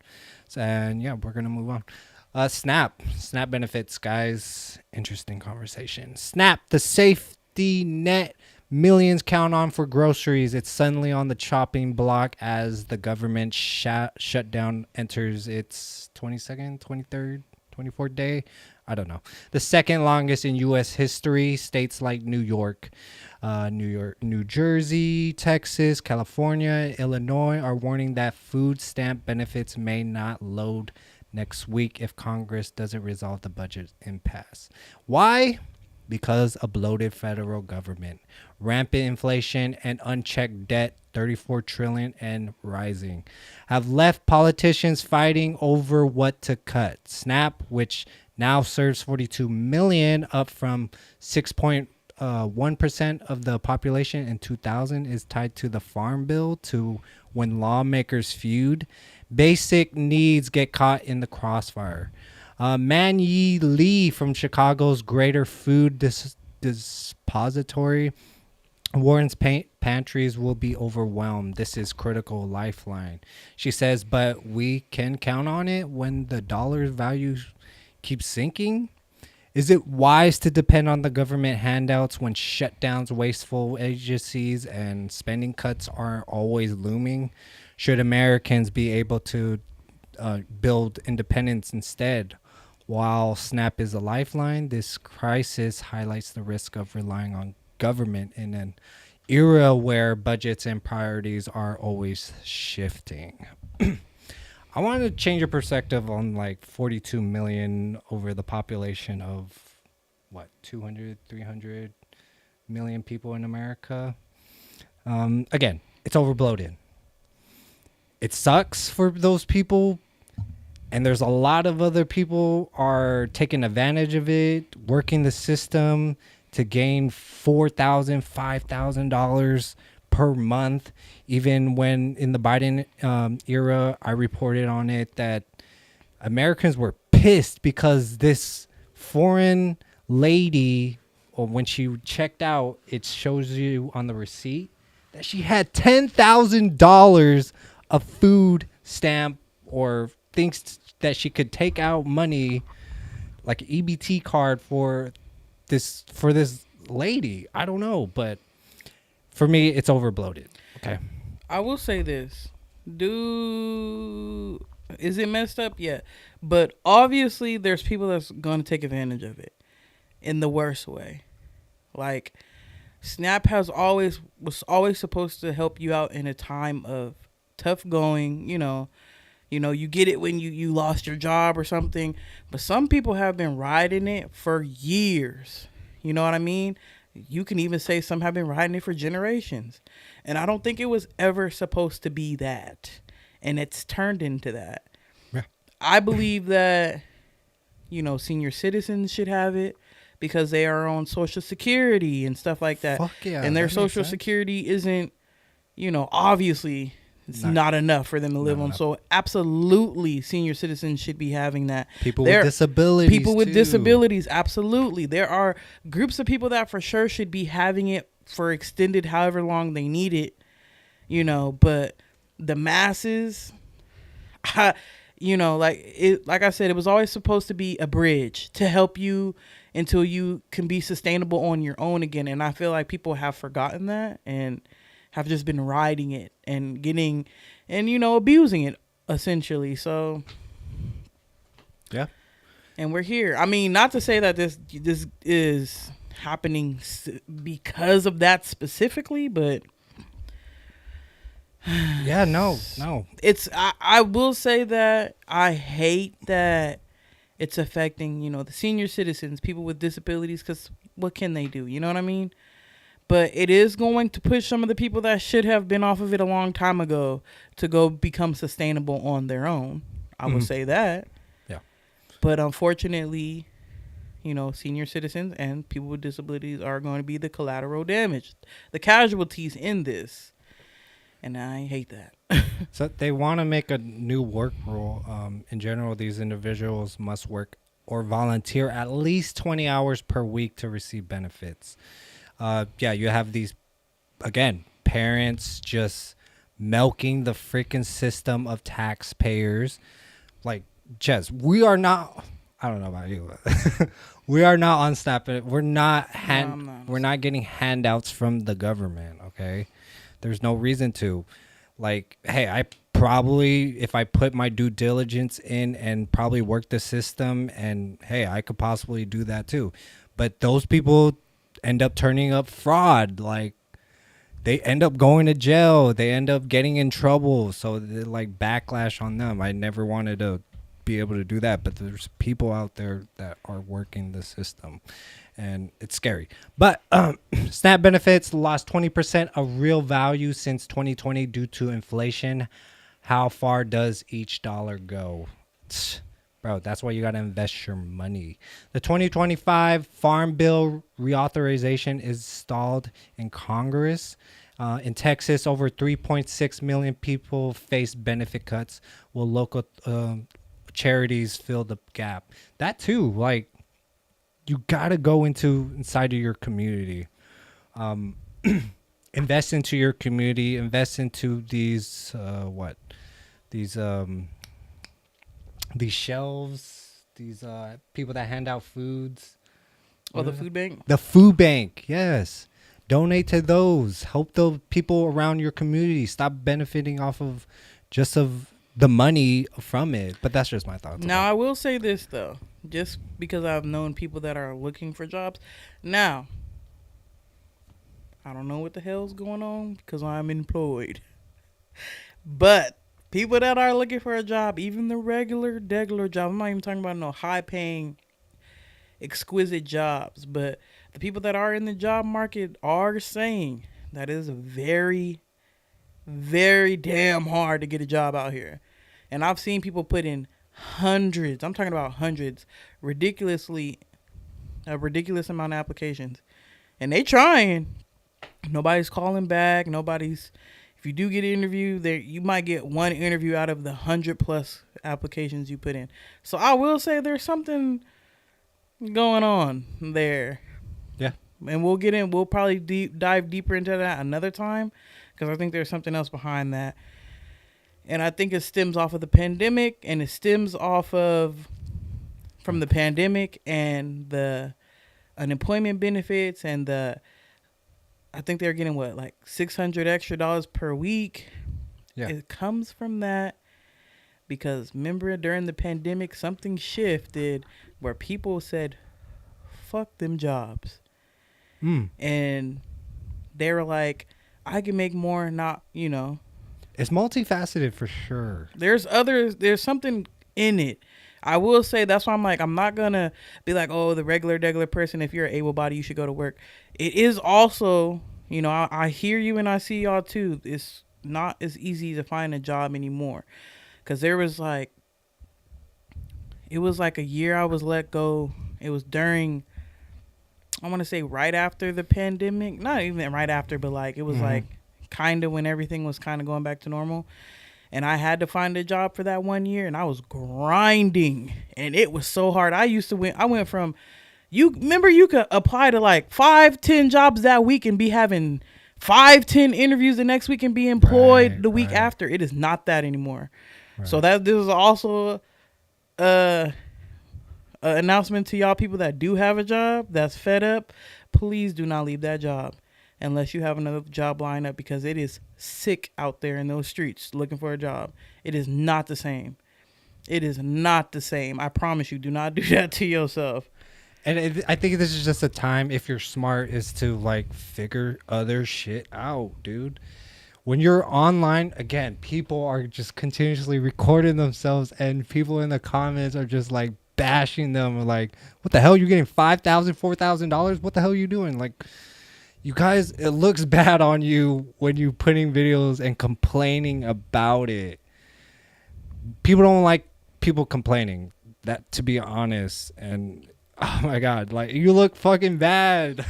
And yeah, we're going to move on. Snap benefits, guys. Interesting conversation. Snap, the safety net millions count on for groceries. It's suddenly on the chopping block as the government shutdown enters its 23rd 24th day. I don't know. The second longest in U.S. history. States like New York, New Jersey, Texas, California, Illinois are warning that food stamp benefits may not load next week if Congress doesn't resolve the budget impasse. Why? Because a bloated federal government, rampant inflation, and unchecked debt, 34 trillion and rising, have left politicians fighting over what to cut. SNAP, which now serves 42 million, up from 6.1% of the population in 2000, is tied to the Farm Bill, to when lawmakers feud. Basic needs get caught in the crossfire. Man Yi Lee from Chicago's Greater Food Depository warns pantries will be overwhelmed. This is critical lifeline. She says, but we can count on it when the dollar's value keeps sinking. Is it wise to depend on the government handouts when shutdowns, wasteful agencies, and spending cuts are always looming? Should Americans be able to build independence instead? While SNAP is a lifeline, this crisis highlights the risk of relying on government in an era where budgets and priorities are always shifting. I wanted to change your perspective on like 42 million over the population of what, 200, 300 million people in America. Again, it's overbloated. It sucks for those people. And there's a lot of other people are taking advantage of it, working the system to gain $4,000, $5,000 per month. Even when in the Biden era, I reported on it that Americans were pissed because this foreign lady, or when she checked out, it shows you on the receipt that she had $10,000 of food stamp or things that she could take out money like an EBT card for this lady. I don't know, but for me it's overbloated. Okay. I will say this. Is it messed up? Yeah. But obviously there's people that's going to take advantage of it in the worst way. Like SNAP was always supposed to help you out in a time of tough going, you know, you get it when you lost your job or something. But some people have been riding it for years. You know what I mean? You can even say some have been riding it for generations. And I don't think it was ever supposed to be that. And it's turned into that. Yeah. I believe that, senior citizens should have it because they are on Social Security and stuff like that. Fuck yeah, and their that makes Social sense. Security isn't, obviously it's not enough for them to live on. enough. So absolutely senior citizens should be having that. People with disabilities. People with too. disabilities, absolutely. There are groups of people that for sure should be having it for extended however long they need it, but the masses, like I said, it was always supposed to be a bridge to help you until you can be sustainable on your own again. And I feel like people have forgotten that and have just been riding it and abusing it essentially. So Yeah. and we're here. I mean, not to say that this is happening because of that specifically, but Yeah, no. it's I will say that I hate that it's affecting, the senior citizens, people with disabilities, because what can they do? You know what I mean? But it is going to push some of the people that should have been off of it a long time ago to go become sustainable on their own. I will say that. Yeah. But unfortunately, senior citizens and people with disabilities are going to be the collateral damage, the casualties in this. And I hate that. So they want to make a new work rule. In general, these individuals must work or volunteer at least 20 hours per week to receive benefits. You have these, again, parents just milking the freaking system of taxpayers. Like, Jess, we are not, I don't know about you, but we are not on SNAP. We're not we're not getting handouts from the government, okay? There's no reason to. Like, hey, I probably, if I put my due diligence in and probably work the system, and hey, I could possibly do that too. But those people end up turning up fraud. Like, they end up going to jail. They end up getting in trouble. So they like backlash on them. I never wanted to be able to do that, but there's people out there that are working the system, and it's scary. But SNAP benefits lost 20% of real value since 2020 due to inflation. How far does each dollar go? Bro, that's why you got to invest your money. The 2025 Farm Bill reauthorization is stalled in Congress. In Texas, over 3.6 million people face benefit cuts. Will local charities fill the gap? That too, like, you got to go inside of your community. Invest into your community. Invest into these, these shelves, these people that hand out foods. Oh, the food bank? The food bank, yes. Donate to those. Help the people around your community. Stop benefiting off of just of the money from it. But that's just my thoughts. Now, I will say this, though, just because I've known people that are looking for jobs. Now, I don't know what the hell's going on because I'm employed. But people that are looking for a job, even the regular job, I'm not even talking about no high-paying, exquisite jobs, but the people that are in the job market are saying that it is very, very damn hard to get a job out here. And I've seen people put in hundreds, I'm talking about hundreds, a ridiculous amount of applications. And they trying. Nobody's calling back. If you do get an interview, you might get one interview out of the 100+ applications you put in. So I will say there's something going on there. Yeah. And we'll probably dive deeper into that another time, because I think there's something else behind that. And I think it stems off of the pandemic, and it stems from the pandemic and the unemployment benefits, and I think they're getting like $600 extra per week. Yeah. It comes from that because remember during the pandemic, something shifted where people said, fuck them jobs. And they were like, I can make more, not, It's multifaceted for sure. There's something in it. I will say that's why I'm like, I'm not going to be like, oh, the regular person, if you're an able body, you should go to work. It is also, I hear you and I see y'all too. It's not as easy to find a job anymore. Because it was like a year I was let go. It was during, I want to say right after the pandemic. Not even right after, but like it was like kind of when everything was kind of going back to normal. And I had to find a job for that 1 year, and I was grinding, and it was so hard. I went from, you could apply to like 5-10 jobs that week and be having 5-10 interviews the next week and be employed the week after. It is not that anymore. Right. So this is also an announcement to y'all people that do have a job that's fed up. Please do not leave that job unless you have another job lined up, because it is sick out there in those streets looking for a job. It is not the same. It is not the same. I promise you, do not do that to yourself. And I think this is just a time, if you're smart, is to like figure other shit out, dude. When you're online, again, people are just continuously recording themselves, and people in the comments are just like bashing them, like, what the hell, you're getting $5,000, $4,000? What the hell are you doing? Like, you guys, it looks bad on you when you're putting videos and complaining about it. People don't like people complaining, that, to be honest. And oh my God, like, you look fucking bad.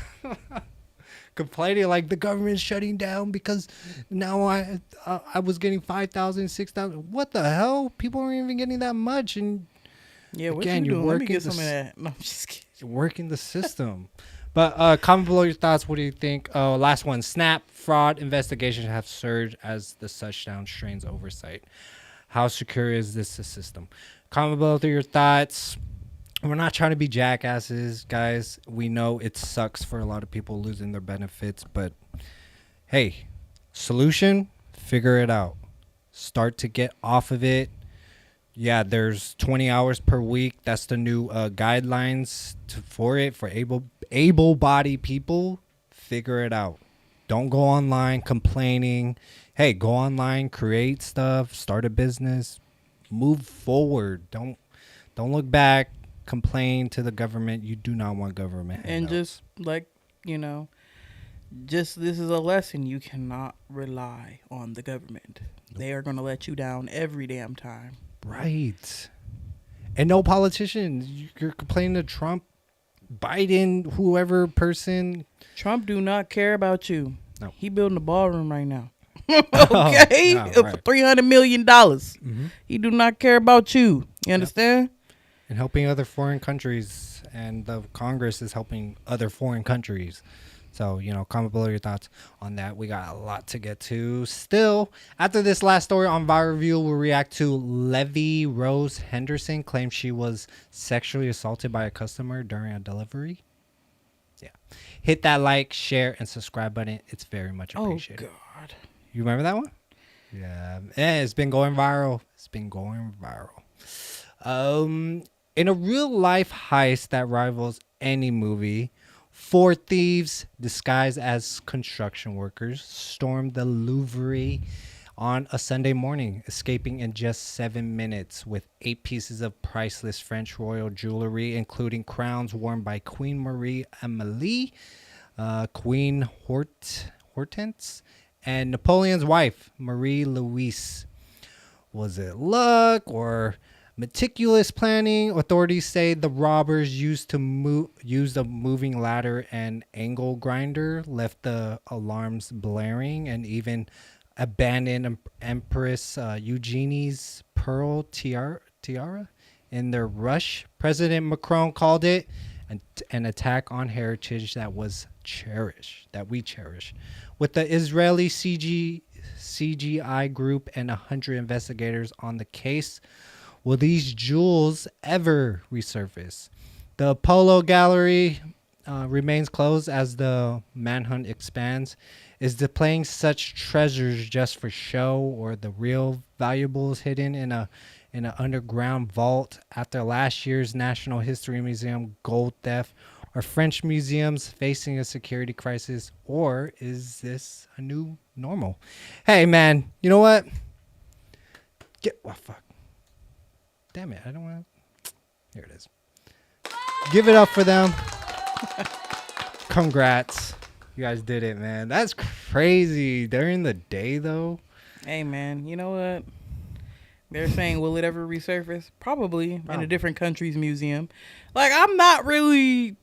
Complaining like the government's shutting down because now I was getting 5,000, 6,000. What the hell? People aren't even getting that much. And yeah, what again, you doing? Let me get some of that. No, I'm just kidding. You're working the system. But comment below your thoughts. What do you think? Last one. Snap fraud investigations have surged as the Shutdown strains oversight. How secure is this system? Comment below your thoughts. We're not trying to be jackasses, guys. We know it sucks for a lot of people losing their benefits. But, hey, solution, figure it out. start to get off of it. Yeah, there's 20 hours per week. That's the new guidelines for able-bodied people. Figure it out. Don't go online complaining. Hey, go online, create stuff, start a business, move forward. Don't look back, complain to the government. You do not want government handouts. And just like, this is a lesson. You cannot rely on the government. Nope. They are going to let you down every damn time. Right. And no politicians. You're complaining to Trump, Biden, whoever person. Trump do not care about you. No. He building a ballroom right now. Okay? No, For right. $300 million. Mm-hmm. He do not care about you. You understand? Yep. And helping other foreign countries. And the Congress is helping other foreign countries. So, comment below your thoughts on that. We got a lot to get to. Still, after this last story on Viral Review, we'll react to Levy Rose Henderson claims she was sexually assaulted by a customer during a delivery. Yeah. Hit that like, share, and subscribe button. It's very much appreciated. Oh, God. You remember that one? Yeah. It's been going viral. In a real-life heist that rivals any movie, 4 thieves disguised as construction workers stormed the Louvre on a Sunday morning, escaping in just 7 minutes with 8 pieces of priceless French royal jewelry, including crowns worn by Queen Marie Amélie, Queen Hortense, and Napoleon's wife, Marie Louise. Was it luck or meticulous planning? Authorities say the robbers used a moving ladder and angle grinder, left the alarms blaring, and even abandoned Empress Eugenie's pearl tiara in their rush. President Macron called it an attack on heritage that we cherish. With the Israeli CGI group and 100 investigators on the case, will these jewels ever resurface? The Apollo Gallery remains closed as the manhunt expands. Is displaying such treasures just for show, or the real valuables hidden in an underground vault after last year's National History Museum gold theft? Are French museums facing a security crisis, or is this a new normal? Hey, man, you know what? Fuck. Damn it, I don't want to. Here it is. Give it up for them. Congrats. You guys did it, man. That's crazy. During the day, though. Hey, man, you know what? They're saying, will it ever resurface? Probably in a different country's museum. Like, I'm not really...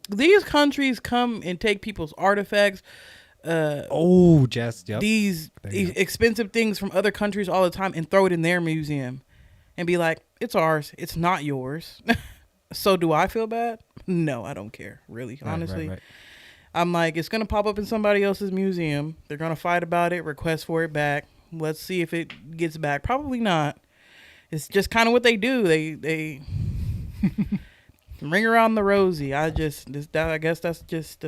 These countries come and take people's artifacts. Jess. Yep. These expensive things from other countries all the time and throw it in their museum. And be like, it's ours. It's not yours. So do I feel bad? No, I don't care. Really, honestly. Right. I'm like, it's going to pop up in somebody else's museum. They're going to fight about it, request for it back. Let's see if it gets back. Probably not. It's just kind of what they do. They ring around the rosy. I guess that's just...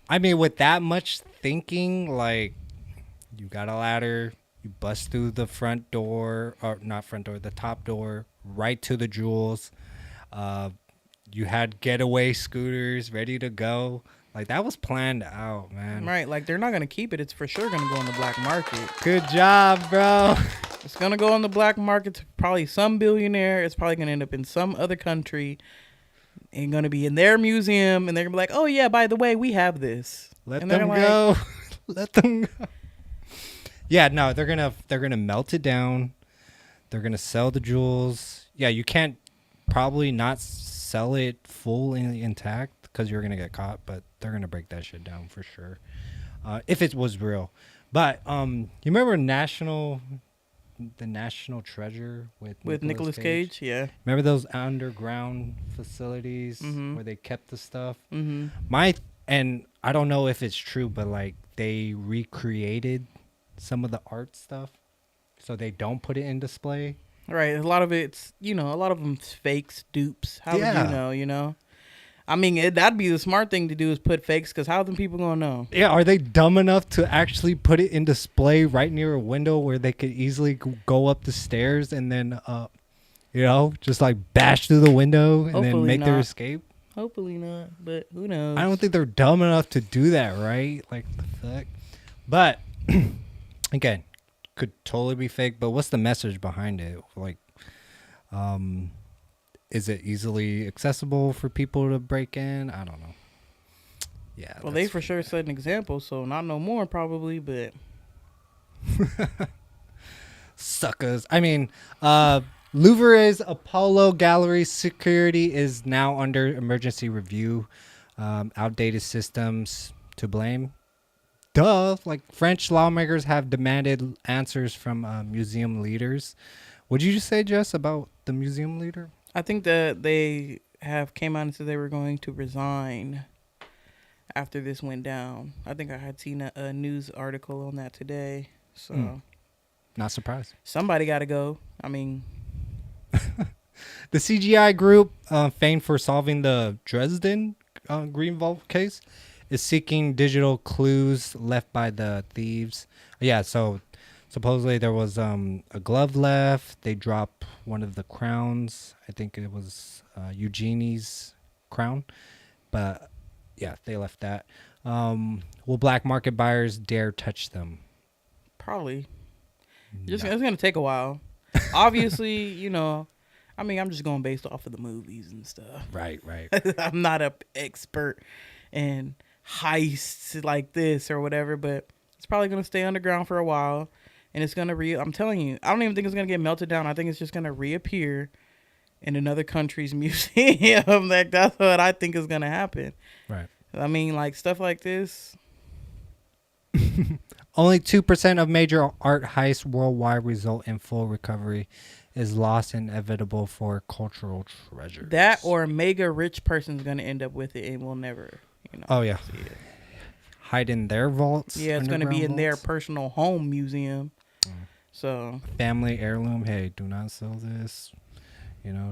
I mean, with that much thinking, like, you got a ladder... You bust through the front door, or not front door, the top door, right to the jewels. You had getaway scooters ready to go. Like, that was planned out, man. Right, like, they're not going to keep it. It's for sure going to go on the black market. Good job, bro. It's going to go on the black market to probably some billionaire. It's probably going to end up in some other country and going to be in their museum. And they're going to be like, oh, yeah, by the way, we have this. Let them go. Let them go. Yeah, no, they're gonna melt it down. They're gonna sell the jewels. Yeah, you can't probably not sell it full intact because you're gonna get caught. But they're gonna break that shit down for sure, if it was real. But you remember the National Treasure with Nicolas Cage? Yeah. Remember those underground facilities where they kept the stuff? Mm-hmm. And I don't know if it's true, but like they recreated some of the art stuff, so they don't put it in display. Right. A lot of it's, a lot of them's fakes, dupes. How would you know, I mean, that'd be the smart thing to do is put fakes, because how are them people gonna know? Yeah, are they dumb enough to actually put it in display right near a window where they could easily go up the stairs and then, just like bash through the window and then Hopefully make their not. escape? Hopefully not, but who knows? I don't think they're dumb enough to do that, right? Like, the fuck? But, again, could totally be fake, but what's the message behind it? Like, is it easily accessible for people to break in? I don't know. Yeah. Well, they for sure set an example, so not no more probably, but suckers. I mean, Louvre's Apollo Gallery security is now under emergency review. Outdated systems to blame. Duh. Like, French lawmakers have demanded answers from museum leaders. What did you just say, Jess, about the museum leader? I think that they have came out and said they were going to resign after this went down. I think I had seen a news article on that today. So Not surprised. somebody got to go. I mean, The CGI group, famed for solving the Dresden Green Vault case, is seeking digital clues left by the thieves. Yeah, so supposedly there was a glove left. They dropped one of the crowns. I think it was Eugenie's crown. But yeah, they left that. Will black market buyers dare touch them? probably. It's going to take a while. Obviously, I mean, I'm just going based off of the movies and stuff. Right. I'm not an expert in heists like this or whatever, but it's probably going to stay underground for a while. And it's going to I'm telling you, I don't even think it's going to get melted down. I think it's just going to reappear in another country's museum. Like, that's what I think is going to happen. Right. I mean, like, stuff like this. Only 2% of major art heists worldwide result in full recovery. Is loss inevitable for cultural treasures? That or a mega rich person's going to end up with it and we'll never, Oh, yeah. see it. Hide in their vaults. Yeah, it's going to be in underground their vaults? personal home museum. So Family heirloom. Hey, do not sell this.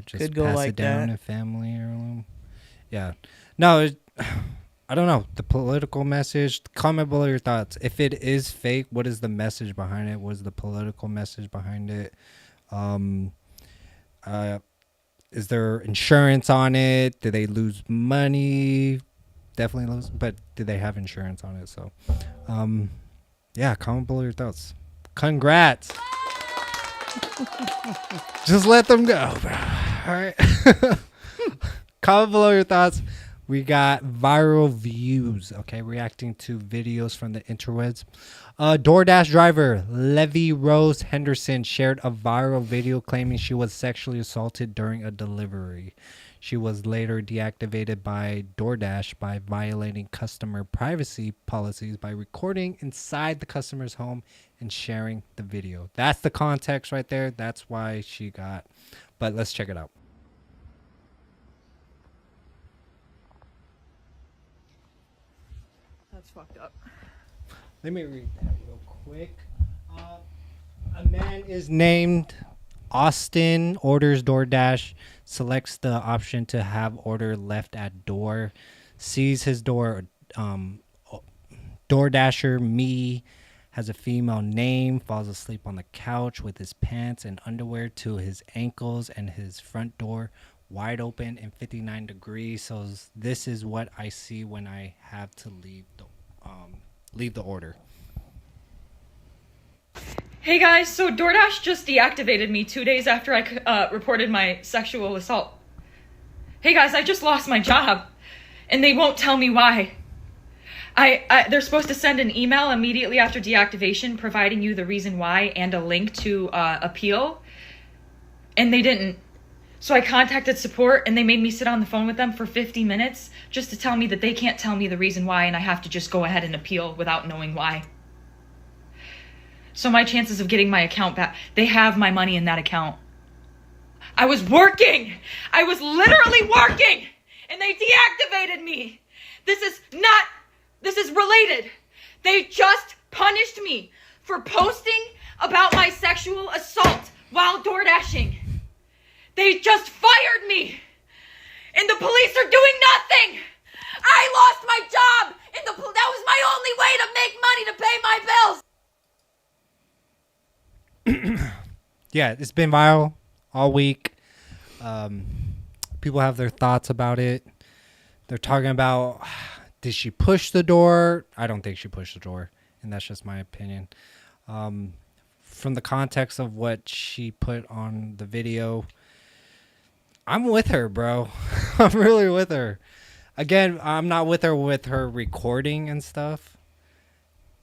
Just Could go pass like it down that. in family heirloom. Yeah. No, I don't know. The political message. Comment below your thoughts. If it is fake, what is the message behind it? What is the political message behind it? Is there insurance on it? Did they lose money? Definitely lose, but did they have insurance on it? So, yeah, comment below your thoughts. Congrats. Just let them go. All right. Comment below your thoughts. We got viral views, okay, reacting to videos from the interwebs. DoorDash driver Levy Rose Henderson shared a viral video claiming she was sexually assaulted during a delivery. She was later deactivated by DoorDash by violating customer privacy policies by recording inside the customer's home and sharing the video. That's the context right there. That's why she got. But let's check it out. that's fucked up. Let me read that real quick. A man is named Austin, orders DoorDash, selects the option to have order left at door, sees his door. DoorDasher Me has a female name, falls asleep on the couch with his pants and underwear to his ankles and his front door wide open and 59 degrees. So this is what I see when I have to leave the order. Hey guys, so DoorDash just deactivated me 2 days after I reported my sexual assault. Hey guys, I just lost my job, and they won't tell me why. They're supposed to send an email immediately after deactivation providing you the reason why and a link to appeal, and they didn't. So I contacted support, and they made me sit on the phone with them for 50 minutes just to tell me that they can't tell me the reason why, and I have to just go ahead and appeal without knowing why. So my chances of getting my account back, they have my money in that account. I was working! I was literally working! And they deactivated me! This is related. They just punished me for posting about my sexual assault while DoorDashing. They just fired me! and the police are doing nothing. I lost my job, and that was my only way to make money to pay my bills. Yeah, it's been viral all week. People have their thoughts about it. They're talking about, did she push the door? I don't think she pushed the door, and that's just my opinion. From the context of what she put on the video, I'm with her, bro. I'm really with her. Again, I'm not with her recording and stuff.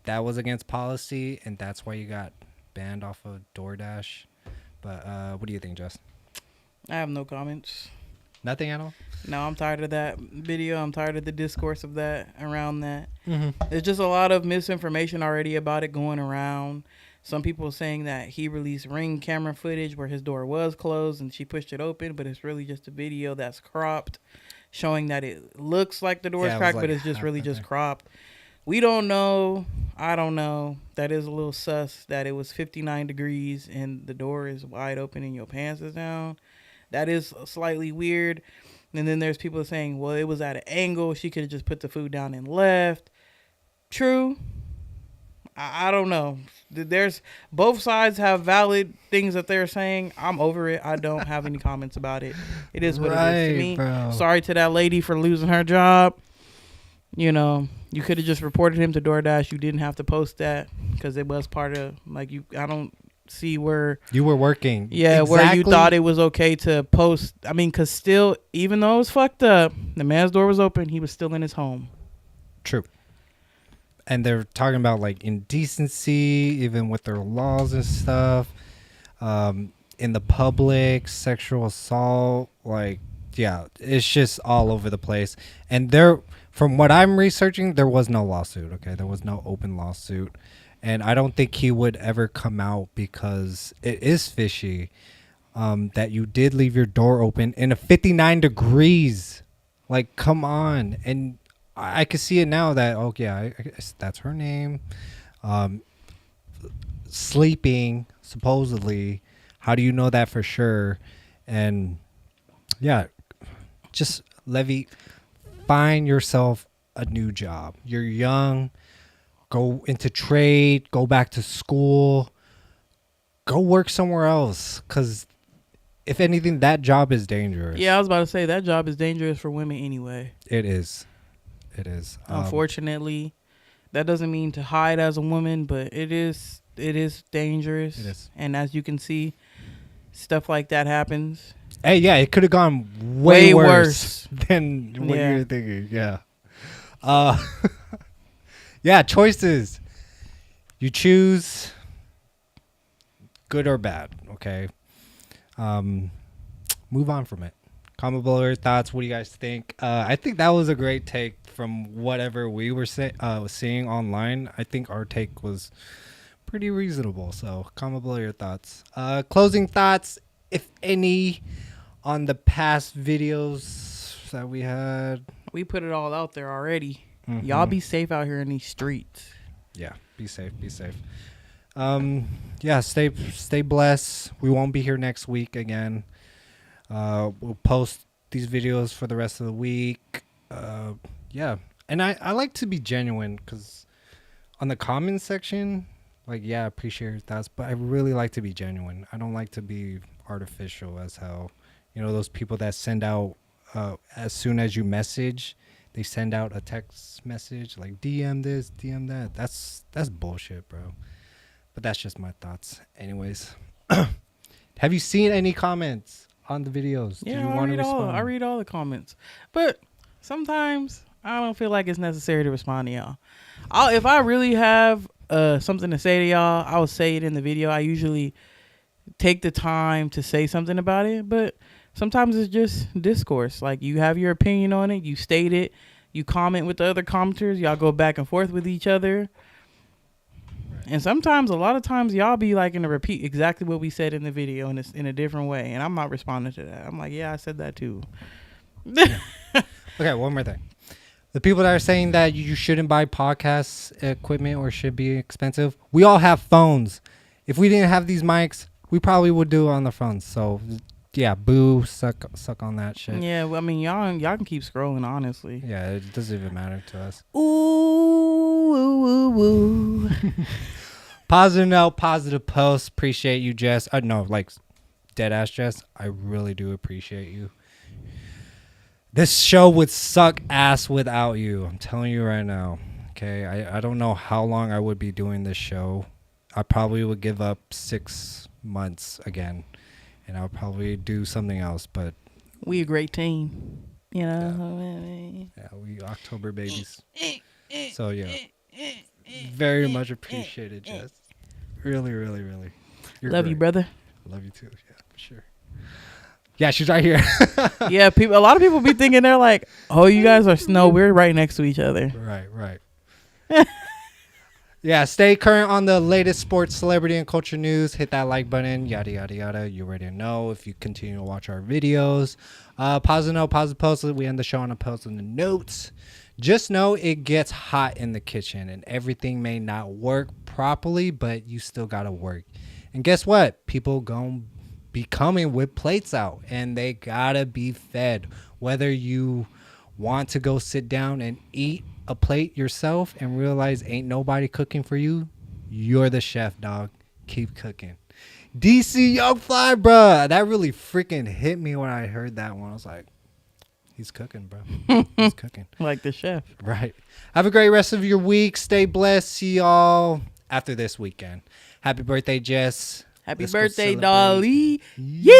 That was against policy, and that's why you got banned off of DoorDash. But what do you think, Jess? I have no comments. Nothing at all? No, I'm tired of that video. I'm tired of the discourse of that around that. Mm-hmm. There's just a lot of misinformation already about it going around. Some people saying that he released Ring camera footage where his door was closed and she pushed it open, but it's really just a video that's cropped, showing that it looks like the door is cracked, but it's just really just cropped. We don't know. I don't know. That is a little sus that it was 59 degrees and the door is wide open and your pants is down. That is slightly weird. And then there's people saying, well, it was at an angle. She could have just put the food down and left. True. I don't know. There's both sides have valid things that they're saying. I'm over it. I don't have any comments about it. It is what it is to me. Bro. Sorry to that lady for losing her job. You know, you could have just reported him to DoorDash. You didn't have to post that because it was part of, like, you. I don't see where You were working. yeah, Exactly. where you thought it was okay to post. I mean, because still, even though it was fucked up, the man's door was open. He was still in his home. True. And they're talking about like indecency, even with their laws and stuff. In the public, sexual assault, like, yeah, it's just all over the place. And from what I'm researching, there was no lawsuit. Okay, there was no open lawsuit. And I don't think he would ever come out because it is fishy that you did leave your door open in a 59 degrees. Like, come on. And I can see it now that, oh, yeah, I guess that's her name. Sleeping, supposedly. How do you know that for sure? And, yeah, just, Levy, find yourself a new job. You're young. Go into trade. Go back to school. Go work somewhere else. Because, if anything, that job is dangerous. Yeah, I was about to say, that job is dangerous for women anyway. It is. It is. Unfortunately, that doesn't mean to hide as a woman, but it is dangerous. It is. And as you can see, stuff like that happens. Hey, yeah, it could have gone way worse worse than what Yeah. you're thinking. Yeah. Yeah, choices. You choose good or bad, okay? Move on from it. Comment below your thoughts. What do you guys think? I think that was a great take from whatever we were seeing online. I think our take was pretty reasonable. So comment below your thoughts. Closing thoughts, if any, on the past videos that we had. We put it all out there already. Mhm. Y'all be safe out here in these streets. Yeah, be safe. Be safe. Yeah, stay blessed. We won't be here next week again. We'll post these videos for the rest of the week. Yeah, and I like to be genuine because on the comments section, like, yeah, I appreciate your thoughts, but I really like to be genuine. I don't like to be artificial as hell. You know, those people that send out as soon as you message, they send out a text message like DM this, DM that. That's bullshit, bro. But that's just my thoughts. Anyways, have you seen any comments on the videos? Yeah, Do you I want to read all. respond? I read all the comments, but sometimes I don't feel like it's necessary to respond to y'all. If I really have something to say to y'all, I'll say it in the video. I usually take the time to say something about it, but sometimes it's just discourse. Like, you have your opinion on it, you state it, you comment with the other commenters, y'all go back and forth with each other. And sometimes, a lot of times, y'all be like to repeat exactly what we said in the video and it's in a different way. And I'm not responding to that. I'm like, yeah, I said that too. Okay, one more thing. The people that are saying that you shouldn't buy podcast equipment or should be expensive, we all have phones. If we didn't have these mics, we probably would do it on the phones. So yeah, boo, suck on that shit. Yeah, well, I mean, y'all can keep scrolling, honestly. Yeah, it doesn't even matter to us. Ooh, woo, woo, woo. Positive note, positive post. Appreciate you, Jess. No, like dead ass Jess. I really do appreciate you. This show would suck ass without you. I'm telling you right now. Okay, I don't know how long I would be doing this show. I probably would give up 6 months again, and I'll probably do something else. But We a great team. You know? yeah, we October babies. So yeah, very much appreciated, Jess. Really, really, really. You're Love you, great. brother. Love you too. Yeah, for sure. Yeah, she's right here. Yeah, a lot of people be thinking they're like, oh, you guys are no, we're right next to each other. Right. Yeah, stay current on the latest sports, celebrity, and culture news. Hit that like button, yada, yada, yada. You already know if you continue to watch our videos. Positive note, positive post. We end the show on a post in the notes. Just know it gets hot in the kitchen and everything may not work properly, but you still got to work. And guess what? People going to be coming with plates out and they got to be fed. Whether you want to go sit down and eat a plate yourself and realize ain't nobody cooking for you, you're the chef, dog. Keep cooking. DC Young Fly, bruh. That really freaking hit me when I heard that one. I was like, he's cooking, bro. He's cooking. Like the chef. Right. Have a great rest of your week. Stay blessed. See y'all after this weekend. Happy birthday, Jess. Happy Let's go birthday, celebrate. Dolly. Yee!